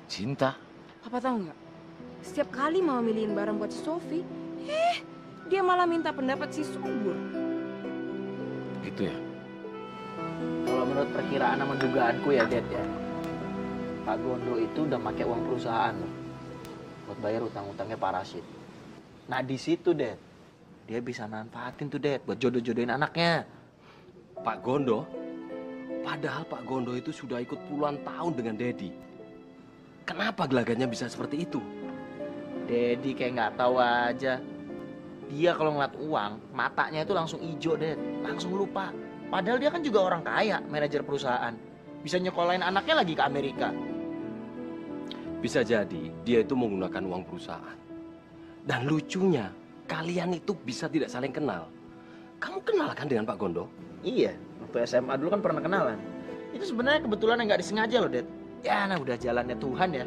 Cinta? Papa tahu nggak? Setiap kali Mama milihin barang buat si Sofi, dia malah minta pendapat si Subur. Gitu ya? Kalau menurut perkiraan sama dugaanku ya, Dad ya, Pak Gondo itu udah pakai uang perusahaan loh buat bayar utang-utangnya Pak Rashid. Nah di situ, Dad, dia bisa manfaatin tuh, Dad, buat jodoh-jodohin anaknya. Pak Gondo? Padahal Pak Gondo itu sudah ikut puluhan tahun dengan Dedi. Kenapa gelagatnya bisa seperti itu? Dedi kayak nggak tahu aja. Dia kalau ngeliat uang, matanya itu langsung ijo, Dad. Langsung lupa. Padahal dia kan juga orang kaya, manajer perusahaan. Bisa nyekolahin anaknya lagi ke Amerika. Bisa jadi dia itu menggunakan uang perusahaan. Dan lucunya, kalian itu bisa tidak saling kenal. Kamu kenal kan dengan Pak Gondo? Iya, waktu SMA dulu kan pernah kenalan. Itu sebenarnya kebetulan yang nggak disengaja loh, Dad. Ya, nah udah jalannya Tuhan ya.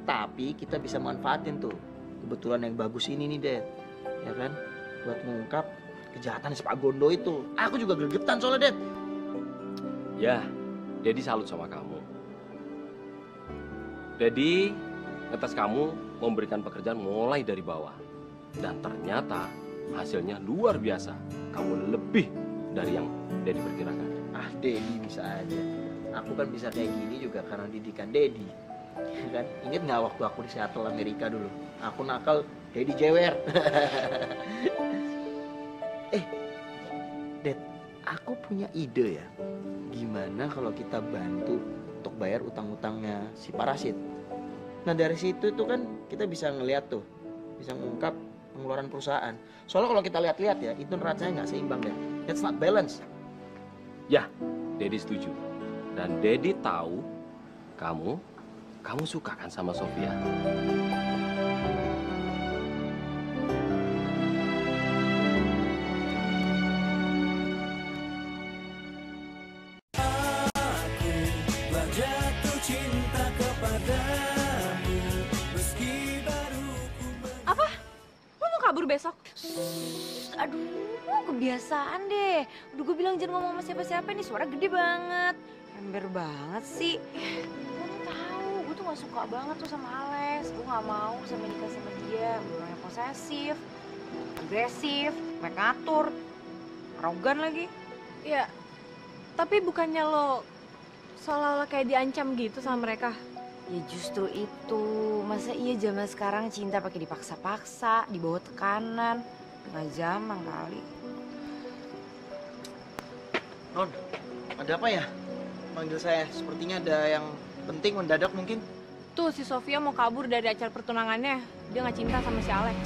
Tapi kita bisa manfaatin tuh kebetulan yang bagus ini nih, Dad. Ya kan? Buat mengungkap kejahatan si Pak Gondo itu. Aku juga gregetan soalnya, Dad. Ya, Dedi salut sama kamu. Dedi ngetes kamu memberikan pekerjaan mulai dari bawah. Dan ternyata hasilnya luar biasa. Kamu lebih dari yang Dedi perkirakan. Ah, Dedi bisa aja. Aku kan bisa kayak gini juga karena didikan Dedi. Kan? Ingat nggak waktu aku di Seattle, Amerika dulu? Aku nakal, Dedi jewer. Dad, aku punya ide ya. Gimana kalau kita bantu untuk bayar utang-utangnya si Pak Rashid? Nah dari situ tuh kan kita bisa ngeliat tuh, bisa mengungkap pengeluaran perusahaan. Soalnya kalau kita lihat-lihat ya, itu neracanya nggak seimbang, Dad. That's not balance. Ya, Dedi setuju. Dan Dedi tahu kamu suka kan sama Sofia? jatuh cinta kepadamu meski baru Apa? Lo mau kabur besok? Aduh, kebiasaan deh. Udah gue bilang jangan ngomong sama siapa-siapa nih, suara gede banget. Ember banget sih. Gue tuh tahu, gue tuh gak suka banget tuh sama Alex. Gue gak mau sama nikah sama dia. Orangnya posesif, agresif, banyak ngatur, arogan lagi. Ya, tapi bukannya lo seolah-olah kayak diancam gitu sama mereka? Ya justru itu, masa iya zaman sekarang cinta pakai dipaksa-paksa, dibawa tekanan. Tengah zaman kali. Non, ada apa ya? Manggil saya, sepertinya ada yang penting mendadak mungkin. Tuh si Sofia mau kabur dari acara pertunangannya. Dia nggak cinta sama si Alex.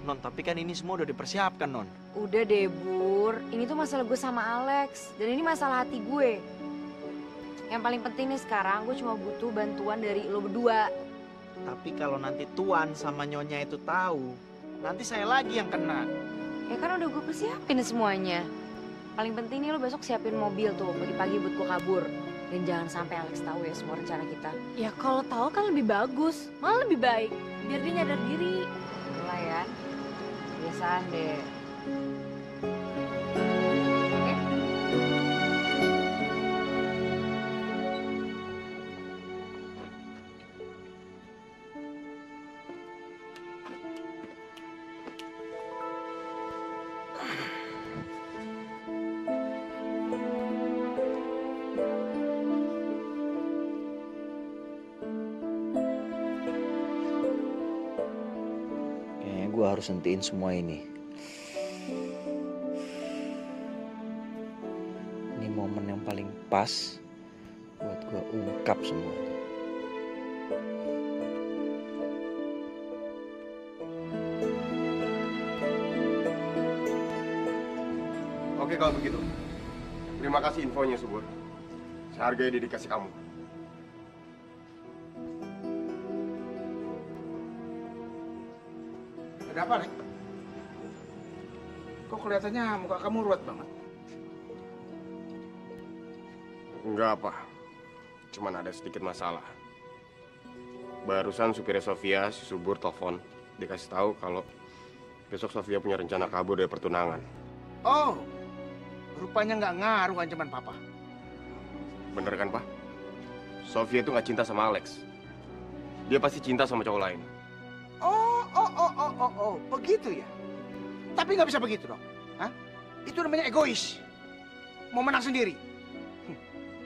Non, tapi kan ini semua udah dipersiapkan, Non. Udah deh, Bur. Ini tuh masalah gue sama Alex. Dan ini masalah hati gue. Yang paling penting nih sekarang, gue cuma butuh bantuan dari lo berdua. Tapi kalau nanti Tuan sama Nyonya itu tahu, nanti saya lagi yang kena. Ya kan udah gue persiapin semuanya. Paling penting nih lo besok siapin mobil tuh pagi-pagi buat gue kabur. Dan jangan sampai Alex tahu ya semua rencana kita. Ya kalau tahu kan lebih bagus, malah lebih baik. Biar dia nyadar diri. Mulai ya. Biasaan deh. Kayaknya gue harus hentiin semua ini. Ini momen yang paling pas buat gue ungkap semua. Oke kalau begitu. Terima kasih infonya, Subur. Saya hargai dedikasi kamu. Ada apa, Lek? Kok kelihatannya muka kamu ruwet banget? Enggak apa. Cuman ada sedikit masalah. Barusan supirnya Sofia, si Subur telepon. Dikasih tahu kalau besok Sofia punya rencana kabur dari pertunangan. Oh, rupanya nggak ngaruh ancaman Papa. Bener kan, Pak? Sofia itu nggak cinta sama Alex. Dia pasti cinta sama cowok lain. Oh, begitu ya? Tapi nggak bisa begitu dong. Hah? Itu namanya egois. Mau menang sendiri.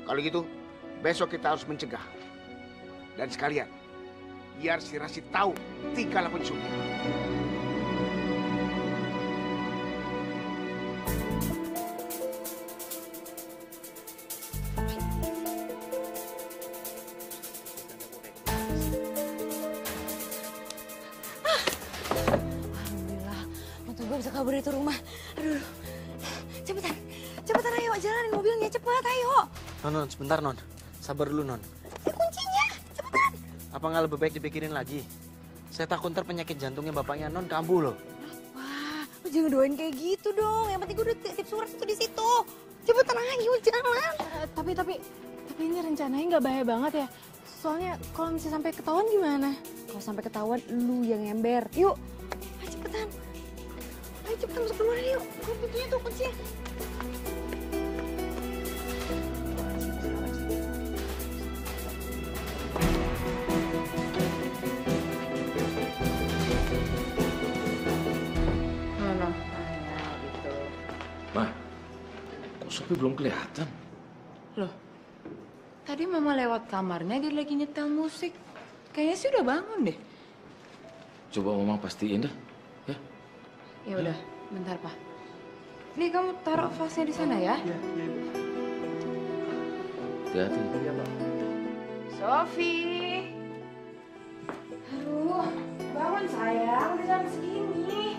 Kalau gitu, besok kita harus mencegah. Dan sekalian, biar si Rasid tahu tingkah laku Sofia. Alhamdulillah, motor gue bisa kabur dari rumah. Aduh, cepetan, cepetan ayo jalanin mobilnya cepet ayo. Non, sebentar Non. Sabar dulu Non. Kuncinya, cepetan. Apa nggak lebih baik dipikirin lagi? Saya takut ntar penyakit jantungnya bapaknya Non kambuh loh. Wah, lu jangan doain kayak gitu dong. Yang penting gue udah titip surat itu di situ. Cepetan ayo jalan. Tapi ini rencananya nggak bahaya banget ya. Soalnya kalau misalnya sampai ketahuan gimana? Kalau sampai ketahuan lu yang ember. Yuk, ayo cepetan. Ayo cepetan masuk duluan yuk. Pintunya tuh kuncinya. Mah, kok Sophie belum kelihatan? Loh, tadi Mama lewat kamarnya dia lagi nyetel musik. Kayaknya sih udah bangun deh. Coba Mama pastiin deh, ya. Ya udah, bentar Pak. Nih kamu taruh vasnya di sana ya. Hati-hati. Iya, Pak. Sophie. Aduh, bangun sayang, udah jam segini.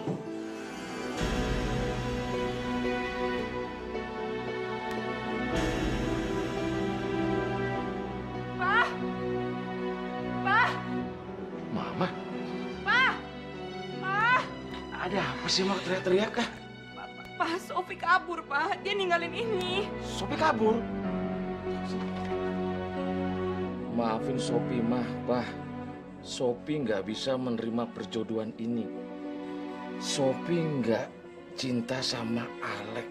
Pak! Pak! Mama, Pak! Pak! ada apa sih Mak teriak-teriak kah? Pak, Sophie kabur, Pak. Dia ninggalin ini. Sophie kabur? Maafin Sophie, Mah, Pak. Sophie nggak bisa menerima perjodohan ini. Sophie nggak cinta sama Alex.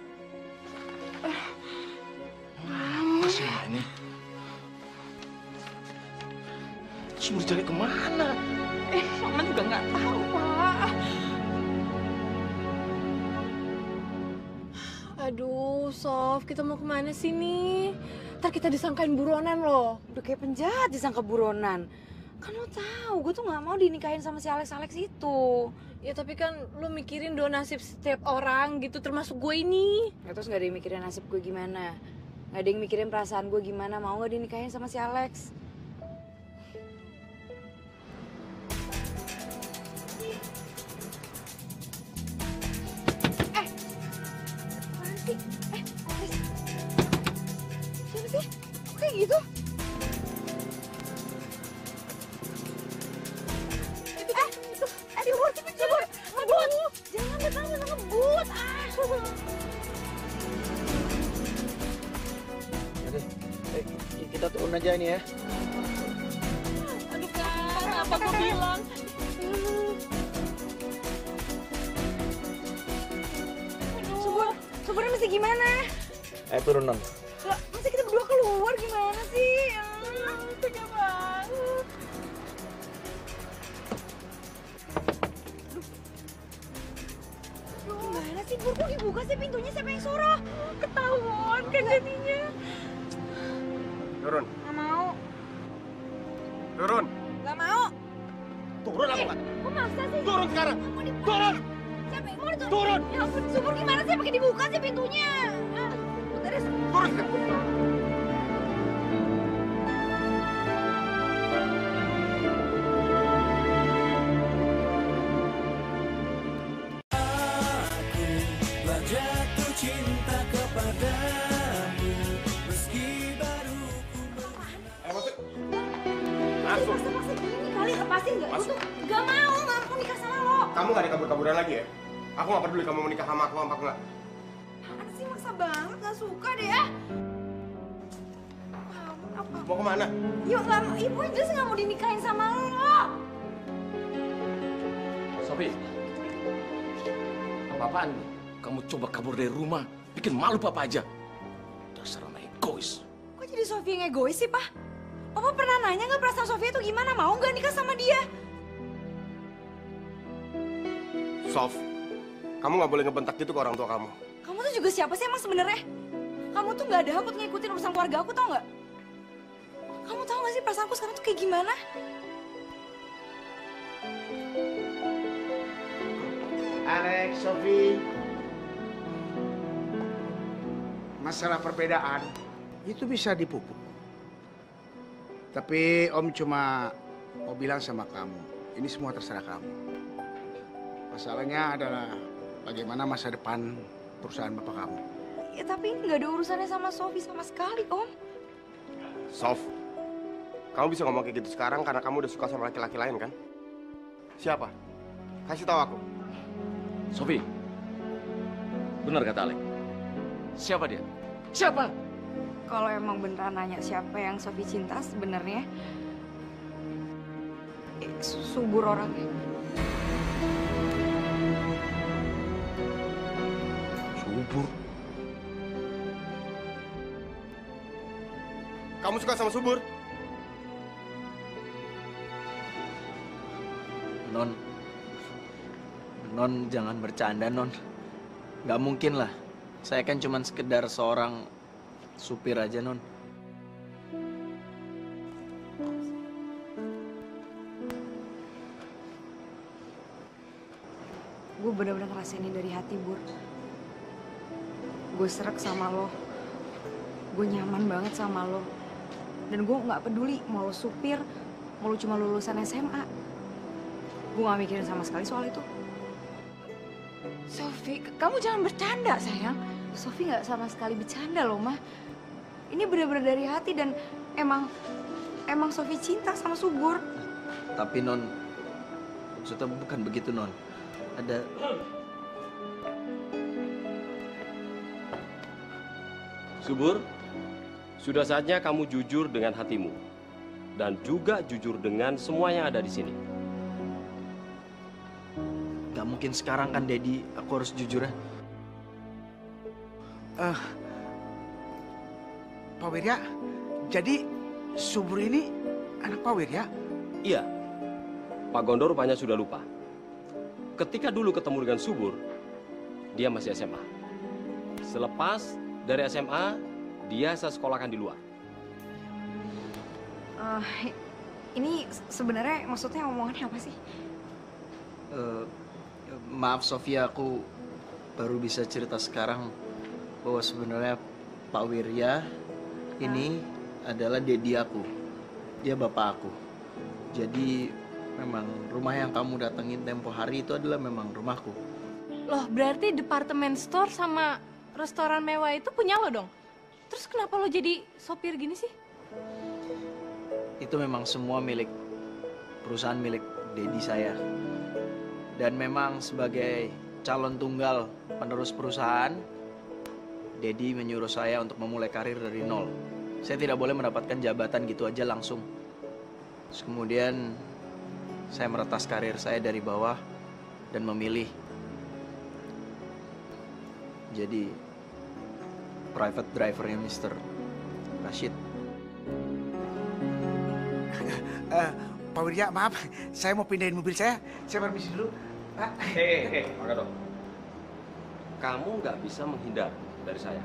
Apa sih Mah ini? Terus mau dicari kemana? Mama juga nggak tahu, Pak. Aduh, Sof, kita mau kemana sih nih? Ntar kita disangkain buronan loh. Udah kayak penjahat disangka buronan. Kan lo tahu, gue tuh nggak mau dinikahin sama si Alex itu. Ya tapi kan lo mikirin dong nasib setiap orang gitu, termasuk gue ini. Ya terus nggak ada yang mikirin nasib gue gimana? Nggak ada yang mikirin perasaan gue gimana? Mau nggak dinikahin sama si Alex? Apaan sih? Alex. Siapa sih? Kok kayak gitu? Di luar, cepet, cepet. Aduh, turun aja ini ya. Aduh kan, apa gue bilang? Suburnya mesti gimana? Turun non. Lah, masa kita berdua keluar gimana sih? Tega banget. Gimana sih, Bur? Kok dibuka sih pintunya? Siapa yang suruh? Ketahuan kan jadinya. Turun. Gak mau. Turun. Gak mau. Turun aku kata. Kok maksa sih? Turun sekarang. Turun. Siapa yang mau diturun? Turun. Ya ampun, Subur gimana sih? Pakai dibuka sih pintunya. Beres. Turun sekarang. Telah jatuh cinta kepadamu meski baru ku Masuk. Maksa-maksa gini kali, lepasin gak? Gue tuh gak mau nikah sama lo. Kamu gak dikabur-kaburan lagi ya? Aku gak peduli kamu mau nikah sama aku apa enggak. Apaan sih, maksa banget, gak suka deh ya. Mau kemana? Yuk, gak mau, ibu jelas gak mau dinikahin sama lo. Sofi, apa-apaan? Kamu coba kabur dari rumah, bikin malu papa aja. Dasar anak egois. Kok jadi Sofi yang egois sih, Pak? Papa pernah nanya gak perasaan Sofi itu gimana? Mau gak nikah sama dia? Sof, kamu gak boleh ngebentak gitu ke orang tua kamu. Kamu tuh juga siapa sih emang sebenarnya? Kamu tuh gak ada hak buat ngikutin urusan keluarga aku, tau gak? Kamu tau gak sih perasaanku sekarang tuh kayak gimana? Alex, Sofi. Masalah perbedaan itu bisa dipupuk. Tapi Om cuma mau bilang sama kamu, ini semua terserah kamu. Masalahnya adalah bagaimana masa depan perusahaan bapak kamu. Ya tapi ini gak ada urusannya sama Sofi sama sekali, Om. Sof, kamu bisa ngomong kayak gitu sekarang karena kamu udah suka sama laki-laki lain kan? Siapa? Kasih tahu aku. Sofi, benar kata Alek. Siapa dia? Siapa? Kalau emang beneran nanya siapa yang Sofi cinta sebenarnya, subur orangnya. Subur? Kamu suka sama Subur? Non jangan bercanda, Non. Nggak mungkin lah. Saya kan cuma sekedar seorang supir aja, Non. Gue bener-bener ngerasain ini dari hati, Bur. Gue serak sama lo. Gue nyaman banget sama lo. Dan gue nggak peduli mau lo supir, mau lo cuma lulusan SMA. Gue nggak mikirin sama sekali soal itu. Sofi, kamu jangan bercanda, sayang. Sofi nggak sama sekali bercanda loh, Mah. Ini bener-bener dari hati dan emang Sofi cinta sama Subur. Tapi Non, maksudnya bukan begitu, Non. Ada Subur, sudah saatnya kamu jujur dengan hatimu. Dan juga jujur dengan semua yang ada di sini. nggak mungkin sekarang kan, Dedi. Aku harus jujur ya. Pak Wirya, jadi Subur ini anak Pak Wirya? Iya, Pak Gondo rupanya sudah lupa. Ketika dulu ketemu dengan Subur, dia masih SMA. Selepas dari SMA, dia saya sekolahkan di luar. Ini sebenarnya maksudnya omongannya apa sih? Maaf Sofia, aku baru bisa cerita sekarang bahwa sebenarnya Pak Wirya ini adalah dedi aku. Dia bapak aku. Jadi memang rumah yang kamu datengin tempo hari itu adalah memang rumahku. Loh, berarti departemen store sama restoran mewah itu punya lo dong? Terus kenapa lo jadi sopir gini sih? Itu memang semua milik perusahaan milik dedi saya. Dan memang sebagai calon tunggal penerus perusahaan, dedi menyuruh saya untuk memulai karir dari nol. Saya tidak boleh mendapatkan jabatan gitu aja langsung. Terus kemudian saya meretas karir saya dari bawah dan memilih jadi private drivernya Mr. Rashid. Pak Wirya, maaf, saya mau pindahin mobil saya. Saya permisi dulu, Pak. Pak Gondo. Kamu nggak bisa menghindar dari saya.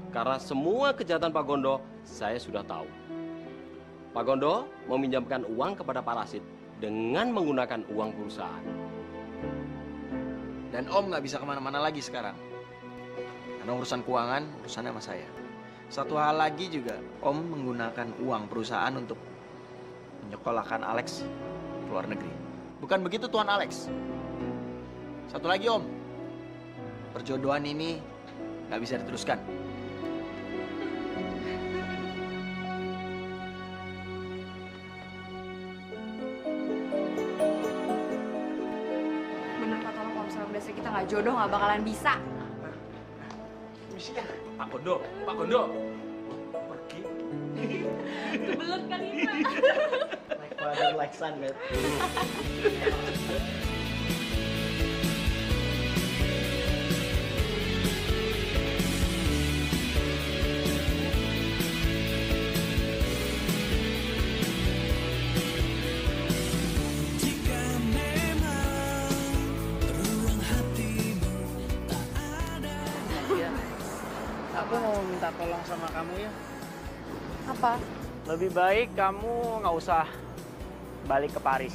Karena semua kejahatan Pak Gondo, saya sudah tahu. Pak Gondo meminjamkan uang kepada Pak Rashid dengan menggunakan uang perusahaan. Dan Om nggak bisa kemana-mana lagi sekarang. Karena urusan keuangan, urusannya sama saya. Satu hal lagi juga, Om menggunakan uang perusahaan untuk menyekolahkan Alex ke luar negeri. Bukan begitu Tuan Alex? Satu lagi Om, perjodohan ini nggak bisa diteruskan. Bener kata lo, kalau misalnya udah kita nggak jodoh nggak bakalan bisa. Permisi ya. Pak Gondo, Pak Gondo. Pergi. Kebelet kan ini, Pak. Like father, like son, kan? Jika memang ruang hatimu tak ada. Iya. Aku mau minta tolong sama kamu ya. Apa? Lebih baik kamu nggak usah balik ke Paris.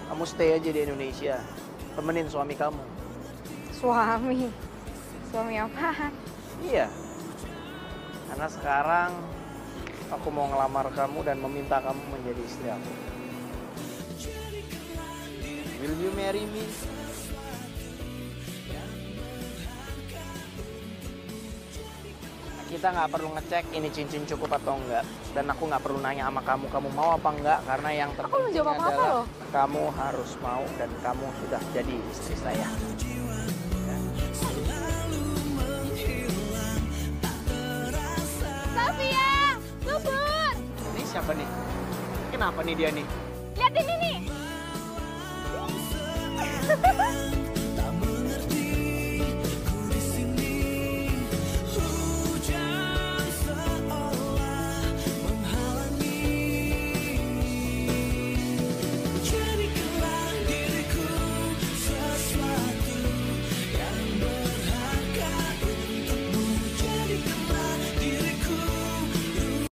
Kamu stay aja di Indonesia. Temenin suami kamu. Suami? Suami apaan? Iya. Karena sekarang aku mau ngelamar kamu dan meminta kamu menjadi istri aku. Will you marry me? Kita nggak perlu ngecek ini cincin cukup atau enggak. Dan aku nggak perlu nanya sama kamu, kamu mau apa enggak. Karena yang terpenting jawab apa-apa adalah loh. kamu harus mau dan kamu sudah jadi istri saya. Sofia, subur. Ini siapa nih? Kenapa nih dia nih? Lihat ini nih.